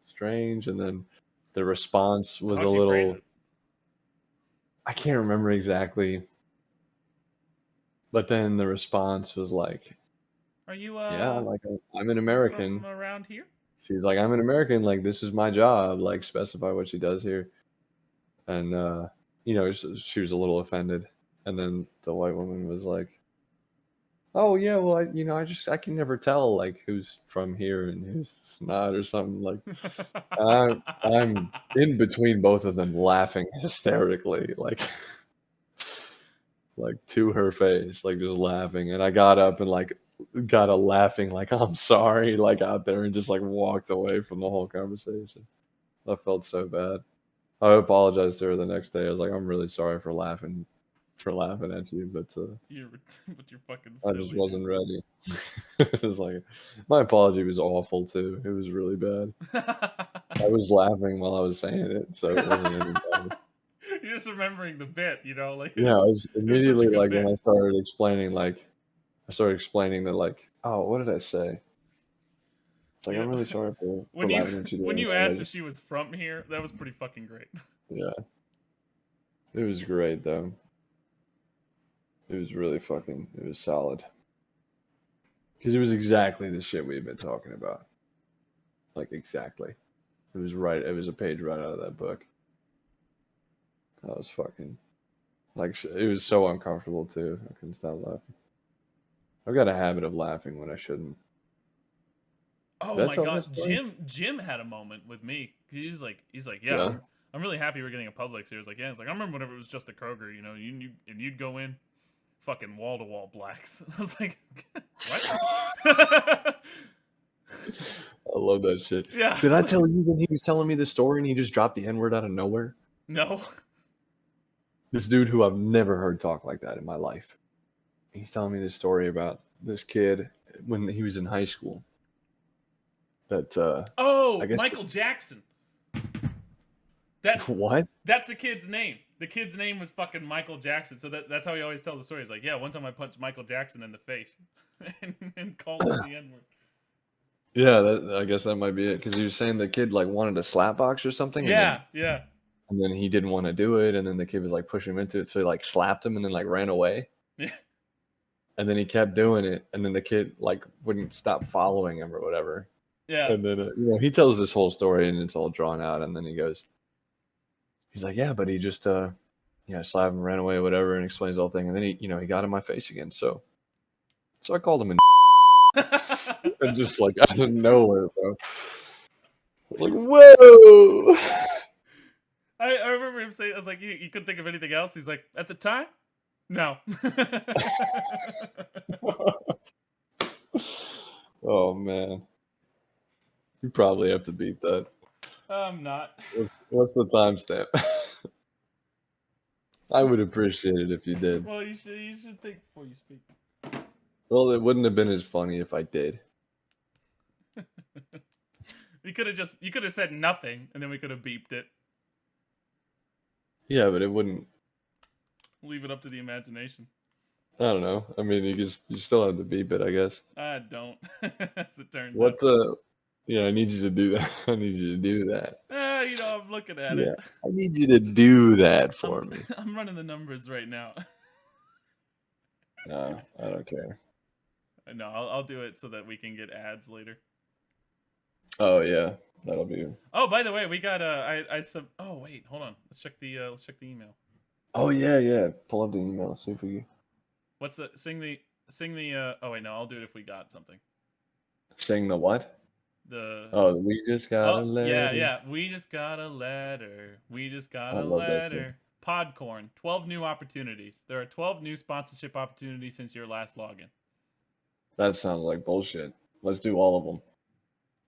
strange, and then the response was How'd a she phrase little, it? I can't remember exactly, but then the response was like, Are you Yeah, like I'm an you from American. around here? She's like, I'm an American. Like this is my job. Like specify what she does here. And she was a little offended. And then the white woman was like, "Oh yeah, well I can never tell like who's from here and who's not or something like." I'm in between both of them laughing hysterically, like to her face, like just laughing. And I got up and like got a laughing like I'm sorry, like out there and just like walked away from the whole conversation. I felt so bad. I apologized to her the next day. I was like, I'm really sorry for laughing at you, but But you're fucking I just silly, wasn't ready. It was like my apology was awful too. It was really bad. dude. I was laughing while I was saying it, so it wasn't any better. You're just remembering the bit, like Yeah, I was it was such a immediately good like when bit. I started explaining that like, oh, what did I say? It's like You I'm know, really sorry for when you laughing at you when doing you that. I asked if just she was from here, that was pretty fucking great. yeah, it was great though. It was really fucking it was solid because it was exactly the shit we had been talking about. Like exactly, it was right. It was a page right out of that book. I was fucking like it was so uncomfortable too. I couldn't stop laughing. I've got a habit of laughing when I shouldn't. Oh Did I my tell god, that story? Jim had a moment with me. He's like, yeah, Yeah. I'm really happy we're getting a Publix here. He's like, yeah, it's like I remember whenever it was just a Kroger, you'd go in, fucking wall to wall blacks. I was like, what? I love that shit. Yeah, Did I it's like, tell you when he was telling me the story and he just dropped the N word out of nowhere? no. This dude who I've never heard talk like that in my life. He's telling me this story about this kid when he was in high school. That I Oh, guess Michael Jackson. That what? that's the kid's name. The kid's name was fucking Michael Jackson. So that's how he always tells the story. He's like, yeah, one time I punched Michael Jackson in the face and called him the N word. Yeah, I guess that might be it because he was saying the kid like wanted a slap box or something, Yeah, yeah. and then he didn't want to do it, and then the kid was like pushing him into it, so he like slapped him and then like ran away, Yeah. and then he kept doing it, and then the kid like wouldn't stop following him or whatever, Yeah. and then he tells this whole story and it's all drawn out, and then he's like, yeah, but he just slapped him, ran away, whatever, and explains the whole thing, and then he got in my face again, so I called him and just like out of nowhere, bro, like whoa. I remember him saying, I was like, you couldn't think of anything else? He's like, at the time? No. Oh man, you probably have to beat that. I'm not. What's the timestamp? I would appreciate it if you did. Well, you should think before you speak. Well, it wouldn't have been as funny if I did. You could have said nothing, and then we could have beeped it. Yeah, but it wouldn't. Leave it up to the imagination. I don't know. I mean, you still have to beep it, I guess. I don't, as it turns out. What Yeah, I need you to do that. I need you to do that. I'm looking at Yeah, it. I need you to do that I'm for me. I'm running the numbers right now. No, I don't care. No, I'll do it so that we can get ads later. Oh yeah, that'll be. Oh, by the way, we got Oh wait, hold on. Let's check the email. Oh yeah, yeah. Pull up the email. See if we What's the Oh wait, no, I'll do it if we got something. sing the what? The Oh, we just got a Oh, yeah, letter. yeah. We just got a letter. We just got I a love that shit. letter. Podcorn, 12 new opportunities. There are 12 new sponsorship opportunities since your last login. That sounds like bullshit. Let's do all of them.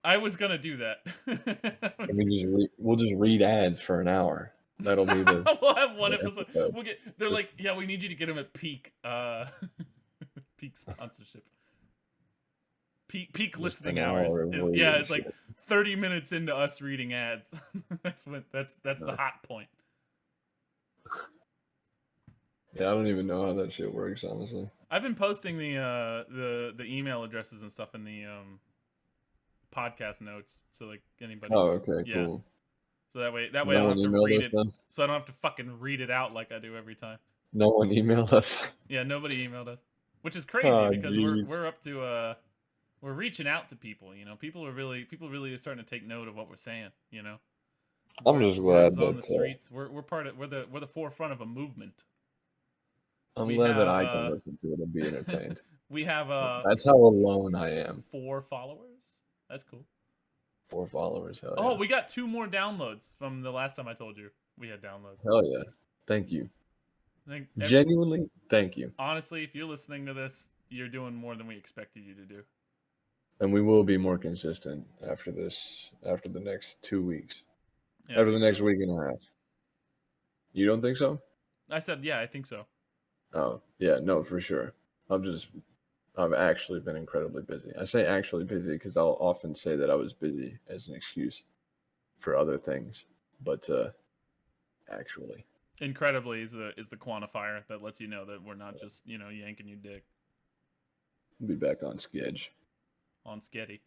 I was gonna do that. And we'll just read ads for an hour. That'll be We'll have one the episode. episode. They're Just like, yeah, we need you to get them at peak peak sponsorship. Peak just listening an hours hour of is reading it's like shit. 30 minutes into us reading ads. That's the No. hot point. Yeah, I don't even know how that shit works, honestly. I've been posting the email addresses and stuff in the podcast notes, so like anybody. Oh, okay, Yeah. cool. So that way I No don't one have to emailed read us it. then? So I don't have to fucking read it out like I do every time. No one emailed us? Yeah, nobody emailed us, which is crazy Oh, because jeez. we're up to we're reaching out to people. You know, people really are starting to take note of what we're saying. You know, I'm just word glad is on that the streets. We're the forefront of a movement. I'm We glad that have I can listen to it and be entertained. we have That's how alone I am. 4 followers. That's cool. 4 followers, hell Oh, yeah. we got 2 more downloads from the last time I told you we had downloads. Hell yeah. Thank you. I think Genuinely, thank you. honestly, if you're listening to this, you're doing more than we expected you to do. And we will be more consistent after this, after the next 2 weeks, Yeah, I after the think next so. week and a half. You don't think so? I said, yeah, I think so. Oh, yeah, no, for sure. I've actually been incredibly busy. I say actually busy because I'll often say that I was busy as an excuse for other things, but actually, Incredibly is the quantifier that lets you know that we're not just yanking your dick I'll be back on sketch. on sketty.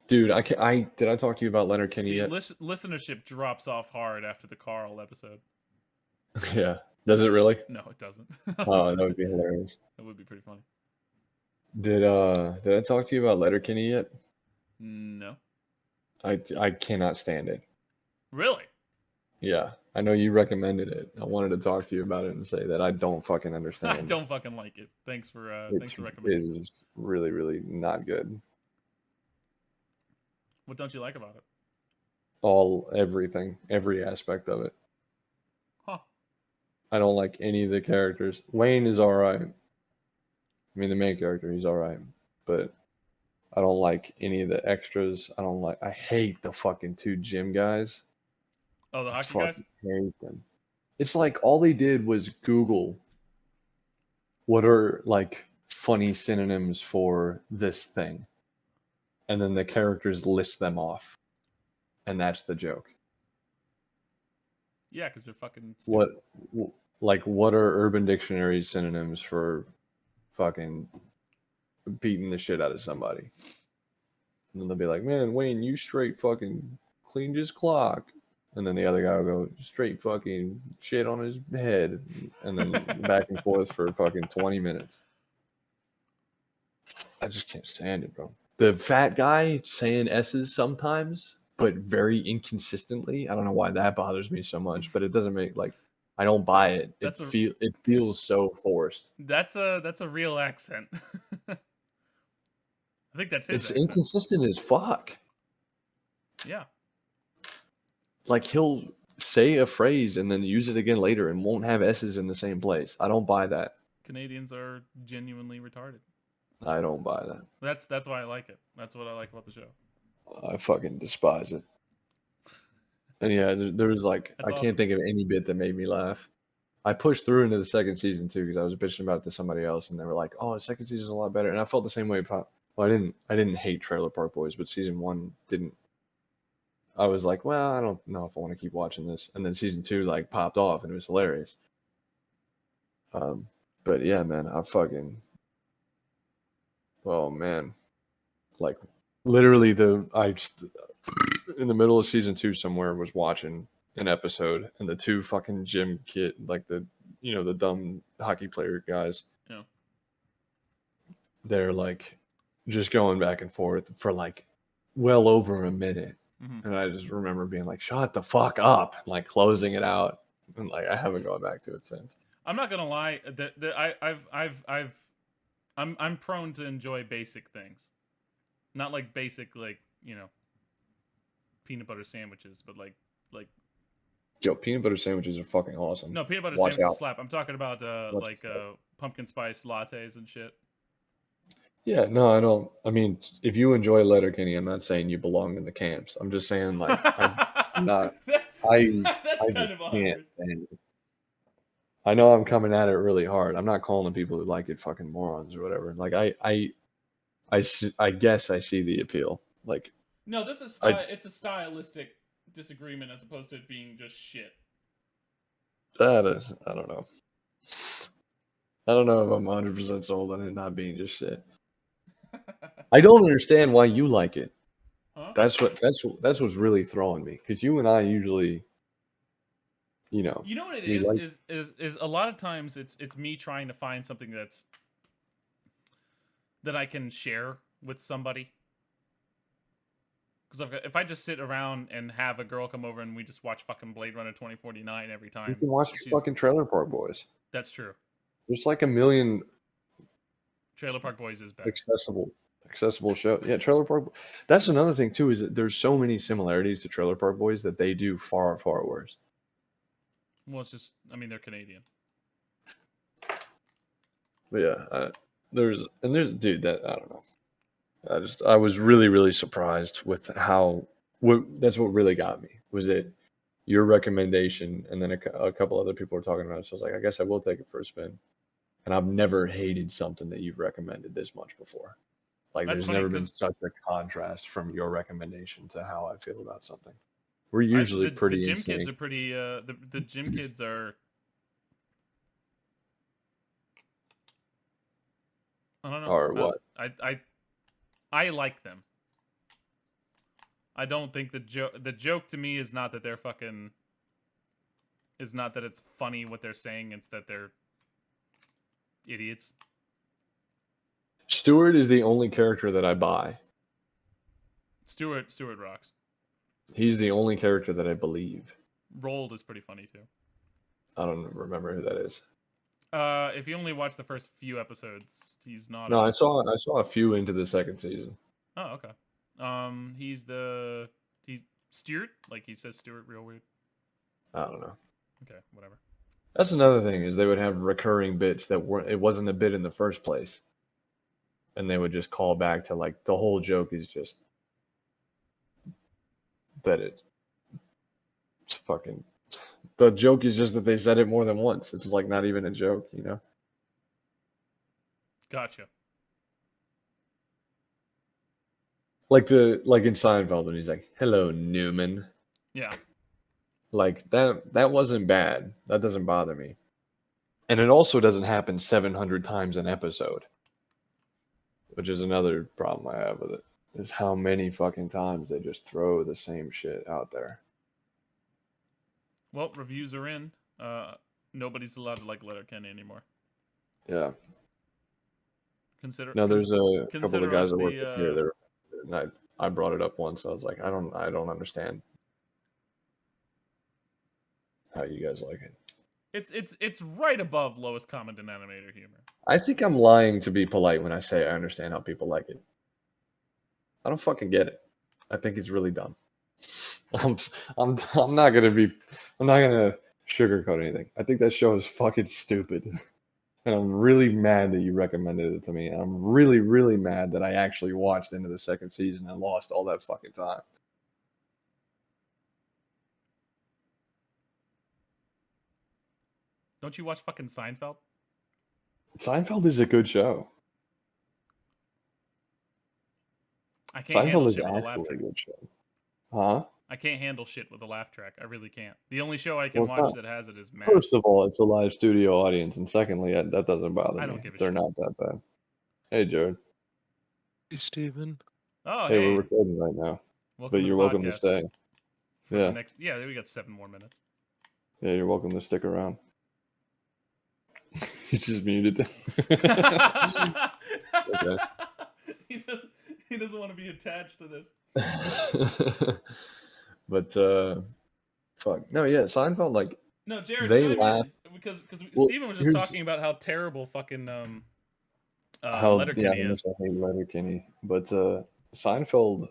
Dude, I did I talk to you about Letterkenny See, yet? listenership drops off hard after the Carl episode. Yeah. Does it really? No, it doesn't. Oh, that would be hilarious. That would be pretty funny. Did I talk to you about Letterkenny yet? No, I cannot stand it. really. Yeah. I know you recommended it. I wanted to talk to you about it and say that I don't fucking I understand. don't fucking like it. Thanks for It recommending. is really, really not good. What don't you like about it? Everything, every aspect of it. Huh? I don't like any of the characters. Wayne is all right. I mean, the main character, he's all right, but I don't like any of the extras. I hate the fucking 2 gym guys. Oh, the I hockey guys. fucking hate them. It's like all they did was Google what are like funny synonyms for this thing, and then the characters list them off, and that's the joke. Yeah, because they're fucking What, stupid. like, what are Urban Dictionary synonyms for fucking beating the shit out of somebody? And then they'll be like, "Man, Wayne, you straight fucking cleaned his clock." And then the other guy will go, "Straight fucking shit on his head." And then back and forth for fucking 20 minutes. I just can't stand it, bro. The fat guy saying S's sometimes, but very inconsistently. I don't know why that bothers me so much, but it doesn't make like I don't buy it. That's a It feels so forced. that's a real accent. I think that's his It's accent. inconsistent as fuck. Yeah. Like he'll say a phrase and then use it again later and won't have S's in the same place. I don't buy that. Canadians are genuinely retarded. I don't buy that. That's why I like it. That's what I like about the show. I fucking despise it. And yeah, there was like That's I can't awesome. think of any bit that made me laugh. I pushed through into the second season too because I was bitching about it to somebody else, and they were like, "Oh, the second season's a lot better." And I felt the same way about. Well, I didn't hate Trailer Park Boys, but season 1 didn't. I was like, well, I don't know if I want to keep watching this. And then season 2 like popped off, and it was hilarious. But yeah, man, oh man, like literally I just in the middle of season 2 somewhere was watching an episode, and the 2 fucking gym kid, like the dumb hockey player guys, Yeah. they're like just going back and forth for like well over a minute. Mm-hmm. And I just remember being like, shut the fuck up, like closing it out. And like I haven't gone back to it since. I'm not gonna lie. I'm prone to enjoy basic things, not like basic like peanut butter sandwiches, but like Joe, peanut butter sandwiches are fucking awesome. no peanut butter Watch sandwiches out. slap. I'm talking about Watch out. pumpkin spice lattes and shit. Yeah, no, I don't. I mean, if you enjoy Letterkenny, I'm not saying you belong in the camps. I'm just saying, like, I'm not. I That's kind just of a can't harsh. stand it. I know I'm coming at it really hard. I'm not calling the people who like it fucking morons or whatever. Like, I guess I see the appeal. Like, No, this is I, it's a stylistic disagreement as opposed to it being just shit. that is, I don't know. I don't know if I'm 100% sold on it not being just shit. I don't understand why you like it. Huh? That's what's really throwing me. Because you and I usually, You know what it we like. is a lot of times it's me trying to find something that I can share with somebody. Because if I just sit around and have a girl come over and we just watch fucking Blade Runner 2049 every You time, can watch fucking Trailer Park Boys. That's true. There's like a million Trailer Park Boys is better. accessible show. Yeah, Trailer Park. That's another thing too, is that there's so many similarities to Trailer Park Boys that they do far, far worse. Well, it's just, I mean, they're Canadian. But yeah, there's dude, that I don't know. I was really, really surprised with how that's what really got me, was it your recommendation, and then a couple other people were talking about it. So I was like, I guess I will take it for a spin. And I've never hated something that you've recommended this much before. Like, That's there's funny never been because such a contrast from your recommendation to how I feel about something. We're usually the pretty gym in kids sync. are pretty. The gym kids are. I don't know. Or what? I like them. I don't think the joke to me is not that they're fucking. Is not that it's funny what they're saying. It's that they're idiots. Stewart is the only character that I buy. Stewart rocks. He's the only character that I believe. Rolled is pretty funny too. I don't remember who that is. If you only watch the first few episodes, he's not. No, I saw a few into the second season. Oh, okay. He's Stewart. Like he says Stewart real weird. I don't know. Okay, whatever. That's another thing, is they would have recurring bits that weren't. It wasn't a bit in the first place, and they would just call back to, like, the whole joke is just that it's fucking. The joke is just that they said it more than once. It's like not even a joke, you know. Gotcha. Like in Seinfeld when he's like, "Hello, Newman." Yeah. Like that wasn't bad. That doesn't bother me. And it also doesn't happen 700 times an episode, which is another problem I have with it. Is how many fucking times they just throw the same shit out there. Well, reviews are in. Nobody's allowed to like Letterkenny anymore. Yeah. Consider. Now there's a couple of consider guys us that work the. here. There, and I brought it up once. I was like, I don't understand how you guys like it. It's right above lowest common denominator humor. I think I'm lying to be polite when I say I understand how people like it. I don't fucking get it. I think it's really dumb. I'm not gonna sugarcoat anything. I think that show is fucking stupid. And I'm really mad that you recommended it to me. And I'm really, really mad that I actually watched into the second season and lost all that fucking time. Don't you watch fucking Seinfeld? Seinfeld is a good show. I can't handle Seinfeld is shit with a laugh actually a track. good show. Huh? I can't handle shit with a laugh track. I really can't. The only show I Well, can it's watch not. that has it is Mad. First of all, it's a live studio audience, and secondly, that doesn't bother I me. don't give a They're shit. not that bad. Hey, Jared. Hey, Steven. Oh, Hey, we're hey. recording right now, Welcome but to you're the welcome to podcast. stay. For Yeah. the next, we got 7 more minutes. Yeah, you're welcome to stick around. He's just muted. Okay. He doesn't want to be attached to this. But fuck no, yeah, Seinfeld, like, No, Jared, they chime laugh. in because Well, Steven was just here's talking about how terrible fucking how Letterkenny how much is. I hate Letterkenny, but Seinfeld,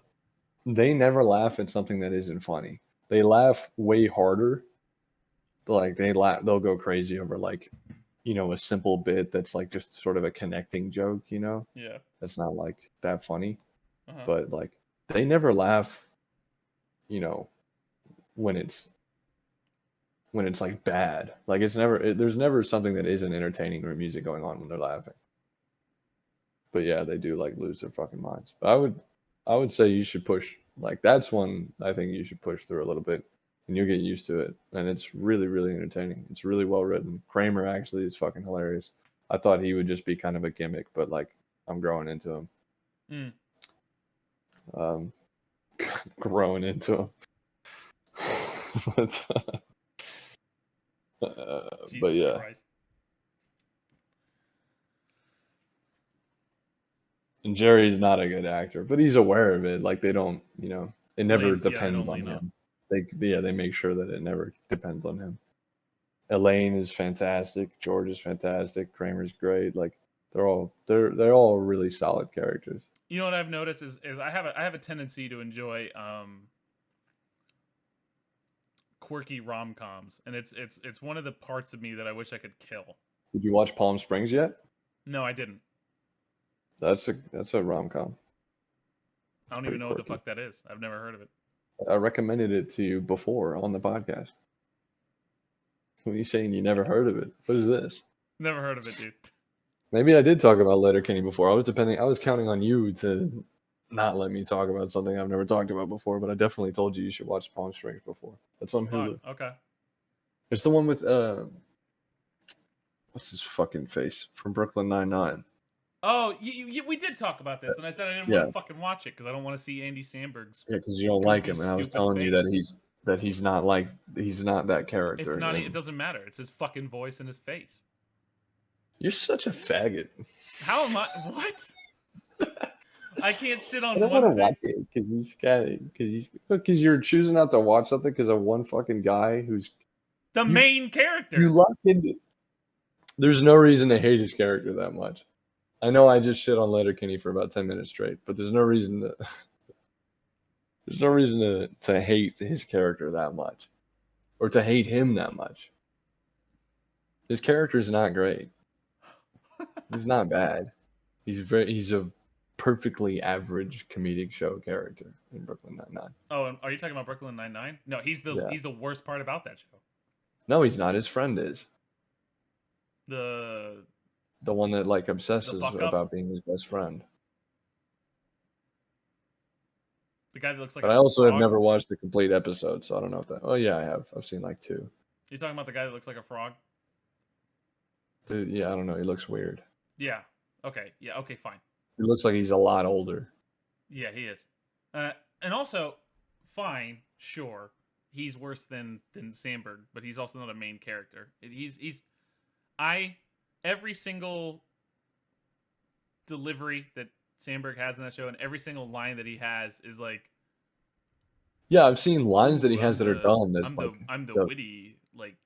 they never laugh at something that isn't funny. They laugh way harder. Like they'll go crazy over, like, a simple bit that's like just sort of a connecting joke, Yeah. that's not like that funny. Uh-huh. But like they never laugh, you know, when it's like bad. Like there's never something that isn't entertaining or music going on when they're laughing. But yeah, they do like lose their fucking minds. But I would say you should push, like, that's one I think you should push through a little bit, and you'll get used to it. And it's really, really entertaining. It's really well written. Kramer actually is fucking hilarious. I thought he would just be kind of a gimmick, but like I'm growing into him. Growing into him. but, but Jesus yeah. Christ. And Jerry's not a good actor, but he's aware of it. Like they don't, it never They depends don't on lean on. him. They make sure that it never depends on him. Elaine is fantastic. George is fantastic. Kramer's great. Like they're all really solid characters. You know what I've noticed is I have a tendency to enjoy quirky rom-coms, and it's one of the parts of me that I wish I could kill. Did you watch Palm Springs yet? No, I didn't. That's a rom-com. I don't even know what the fuck that is. I've never heard of it. I recommended it to you before on the podcast. What are you saying? You never heard of it? What is this? Never heard of it, dude. Maybe I did talk about Letterkenny before. I was counting on you to not let me talk about something I've never talked about before, but I definitely told you should watch Palm Springs before. That's on Hulu. Okay. It's the one with what's his fucking face from Brooklyn Nine-Nine. Oh, we did talk about this, and I said I didn't want to fucking watch it because I don't want to see Andy Samberg's. Yeah, because you don't like him, and I was telling you that he's not that character. It's not. It doesn't matter. It's his fucking voice and his face. You're such a faggot. How am I? What? I can't shit on I don't one want to thing. watch it because you're choosing not to watch something because of one fucking guy who's the main character. You lock into. There's no reason to hate his character that much. I know I just shit on Letterkenny for about 10 minutes straight, but there's no reason to hate his character that much, or to hate him that much. His character is not great. He's not bad. He's a perfectly average comedic show character in Brooklyn Nine-Nine. Oh, and are you talking about Brooklyn Nine-Nine? No, he's the worst part about that show. No, he's not. His friend is. The one that like obsesses about being his best friend. The guy that looks like. But I also have never watched the complete episode, so I don't know if that. Oh yeah, I have. I've seen like 2. You talking about the guy that looks like a frog? Dude, yeah, I don't know. He looks weird. Yeah. Okay. Yeah. Okay. Fine. He looks like he's a lot older. Yeah, he is. And also, fine, sure, he's worse than Samberg, but he's also not a main character. Every single delivery that Samberg has in that show, and every single line that he has is like. Yeah, I've seen lines that he has that are dumb. I'm the witty like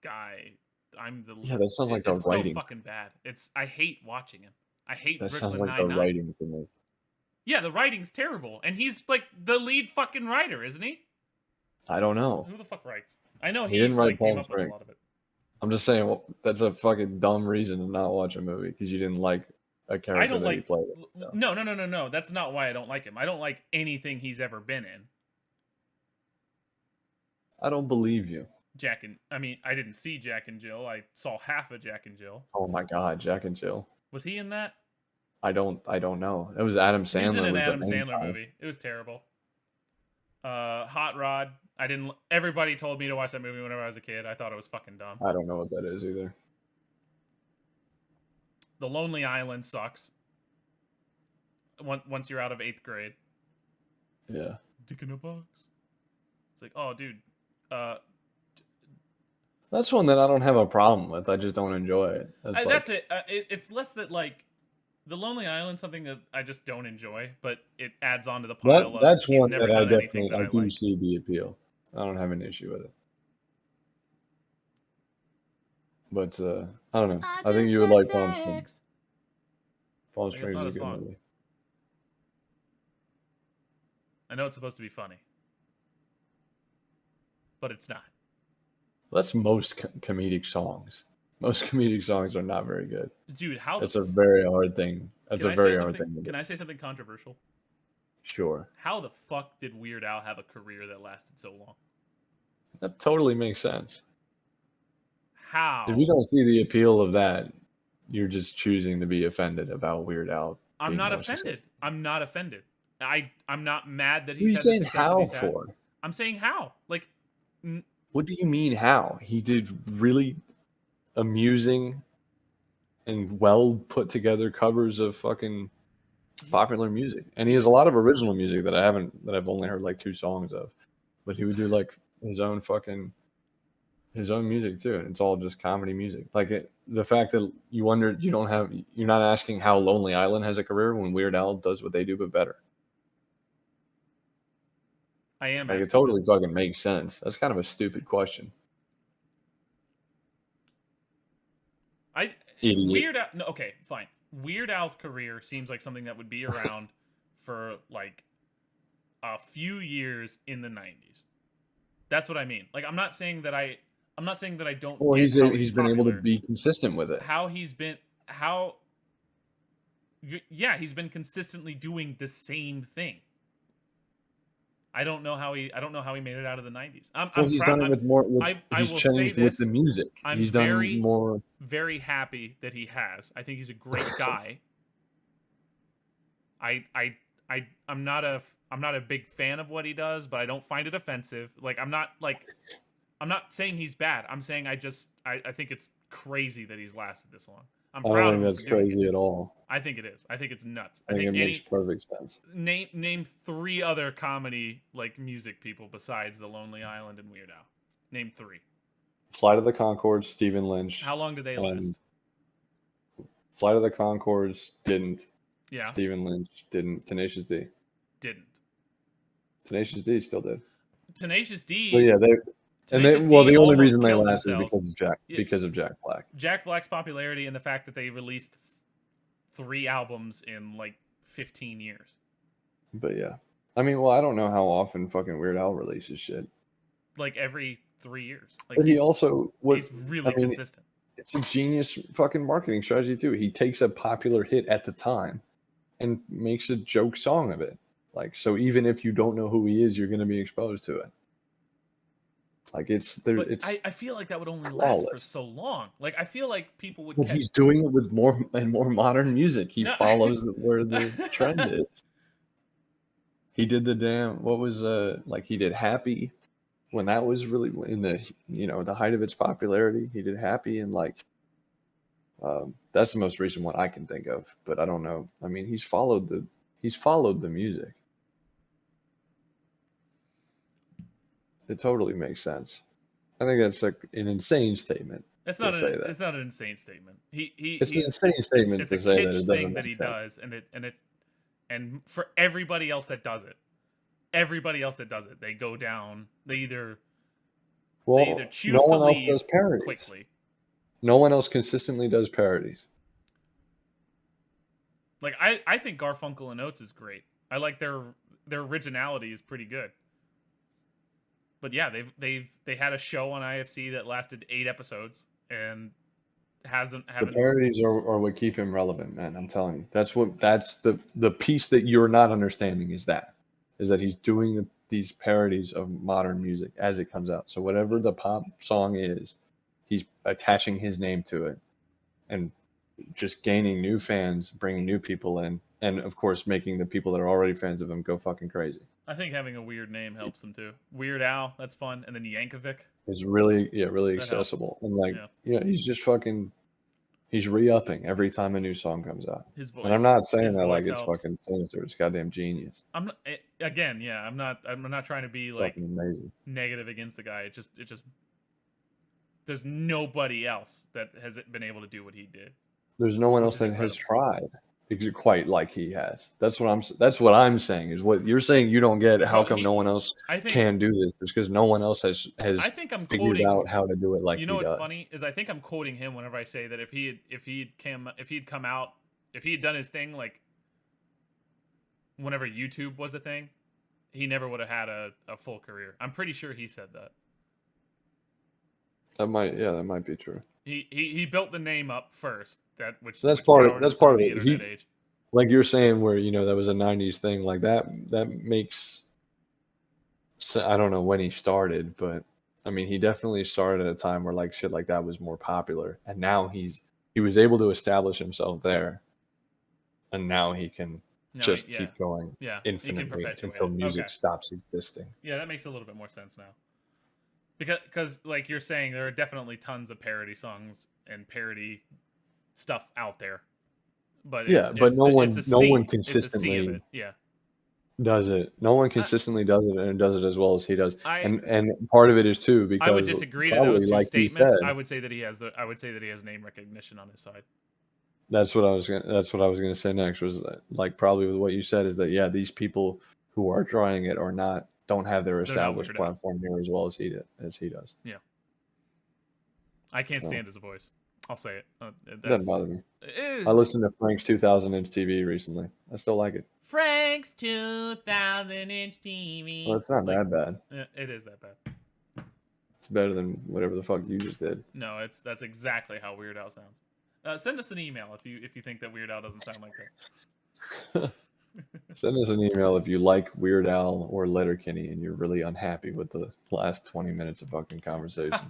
guy. Yeah, that sounds like the writing. So fucking bad. I hate watching him. I hate that Brooklyn sounds like Nine-Nine. the writing for me. Yeah, the writing's terrible, and he's like the lead fucking writer, isn't he? I don't know. Who the fuck writes? I know he didn't write came up with a lot of it. I'm just saying, well, that's a fucking dumb reason to not watch a movie because you didn't like a character he played. No. That's not why I don't like him. I don't like anything he's ever been in. I don't believe you. I didn't see Jack and Jill. I saw half of Jack and Jill. Oh my god, Jack and Jill. Was he in that? I don't know. It was Adam Sandler. He was in an Adam Sandler movie. It was terrible. Hot Rod. Everybody told me to watch that movie whenever I was a kid. I thought it was fucking dumb. I don't know what that is either. The Lonely Island sucks. Once you're out of 8th grade. Yeah. Dick in a box. It's like, oh, dude. That's one that I don't have a problem with. I just don't enjoy it. That's it. It's less that like The Lonely Island, something that I just don't enjoy, but it adds on to the pile. That's one that I definitely I do see the appeal. I don't have an issue with it. But I don't know. I think you would like Palm Springs. Palm Springs is a good movie. I know it's supposed to be funny, but it's not. That's most comedic songs. Most comedic songs are not very good. Dude, that's a very hard thing. That's a very hard thing. Can I say something controversial? Sure. How the fuck did Weird Al have a career that lasted so long? That totally makes sense. How? If you don't see the appeal of that, you're just choosing to be offended about Weird Al. I'm not offended. I'm not offended. I'm not mad that he's saying how for. I'm saying how. Like, what do you mean how? He did really amusing and well put together covers of fucking popular music, and he has a lot of original music that I've only heard like 2 songs of, but he would do like his own fucking his own music too, and it's all just comedy music. Like the fact that you wonder you're not asking how Lonely Island has a career when Weird Al does what they do but better. I am Like it asking totally fucking makes sense. That's kind of a stupid question. Idiot. Weird Al. No, okay, fine. Weird Al's career seems like something that would be around for like a few years in the 90s. That's what I mean. Like I'm not saying that I don't Well, get how he's he's been able to popular. be consistent with it. How he's been how yeah, he's been consistently doing the same thing. I don't know how he made it out of the 90s. Well, he's done it with more. I He's will say changed with the this. music. I'm He's done more. very happy that he has. I think he's a great guy. I'm not a big fan of what he does, but I don't find it offensive. Like I'm not saying he's bad. I'm saying I think it's crazy that he's lasted this long. I'm I don't proud think of him that's for doing crazy it. at all. I think it is. I think it's nuts. I think it makes perfect sense. Name 3 other comedy like music people besides The Lonely Island and Weird Al. Name 3. Flight of the Conchords, Stephen Lynch. How long did they last? Flight of the Conchords didn't. Yeah. Stephen Lynch didn't. Tenacious D didn't. Tenacious D still did. Tenacious D. But yeah, the only reason they lasted is because of Jack Black. Jack Black's popularity and the fact that they released 3 albums in like 15 years. But yeah, I mean, well, I don't know how often fucking Weird Al releases shit. Like every 3 years. Like but he's really consistent. It's a genius fucking marketing strategy too. He takes a popular hit at the time and makes a joke song of it. Like, so even if you don't know who he is, you're going to be exposed to it. Like I feel like that would only last for so long. Like I feel like people would. But he's doing it with more modern music. He follows where the trend is. He did the he did Happy when that was really in the height of its popularity. He did Happy and that's the most recent one I can think of. But I don't know. I mean, he's followed the music. It totally makes sense. I think that's like an insane statement. It's not an insane statement. It's an insane statement to say that it doesn't make sense. And for everybody else that does it, they go down. They either choose no one to else leave does parodies quickly. No one else consistently does parodies. Like I think Garfunkel and Oates is great. I like their originality is pretty good. But yeah, they had a show on IFC that lasted 8 episodes and haven't. The parodies are what keep him relevant, man. I'm telling you, that's the piece that you're not understanding is that he's doing these parodies of modern music as it comes out. So whatever the pop song is, he's attaching his name to it, and just gaining new fans, bringing new people in, and of course making the people that are already fans of him go fucking crazy. I think having a weird name helps him too. Weird Al, that's fun, and then Yankovic. It's really accessible, helps. And he's just fucking, he's re-upping every time a new song comes out. His voice, and I'm not saying that like helps. It's fucking sinister. It's goddamn genius. I'm not trying to be it's like amazing. Negative against the guy. It just there's nobody else that has been able to do what he did. There's no one else that has tried quite like he has. That's what I'm saying is what you're saying. You don't get how come no one else can do this? It's because no one else has I think I'm figured out how to do it like he does. What's funny is I think I'm quoting him whenever I say that if he had done his thing like whenever YouTube was a thing, he never would have had a full career. I'm pretty sure he said that. That might be true. He built the name up first. That's part of it. Age. Like you're saying, where that was a '90s thing. Like that makes. I don't know when he started, but I mean, he definitely started at a time where like shit like that was more popular, and now he was able to establish himself there, and now he can keep going infinitely until music stops existing. Yeah, that makes a little bit more sense now. Because like you're saying, there are definitely tons of parody songs and parody stuff out there, but no one consistently. Yeah, does it. No one consistently does it, and does it as well as he does. I And part of it is too I would because disagree to those probably two like you statements. said, I would say that he has name recognition on his side. that's what I was gonna say next was that, like probably with what you said is that yeah, these people who are trying it are not don't have their They're not established Weird Al. platform here as well as he does. Yeah. I can't So stand his voice. I'll say it. it doesn't bother me. I Ew. listened to Frank's 2000-inch TV recently. I still like it. Frank's 2000-inch TV. Well, it's not that bad. It is that bad. It's better than whatever the fuck you just did. No, that's exactly how Weird Al sounds. Send us an email if you think that Weird Al doesn't sound like that. Send us an email if you like Weird Al or Letterkenny and you're really unhappy with the last 20 minutes of fucking conversation.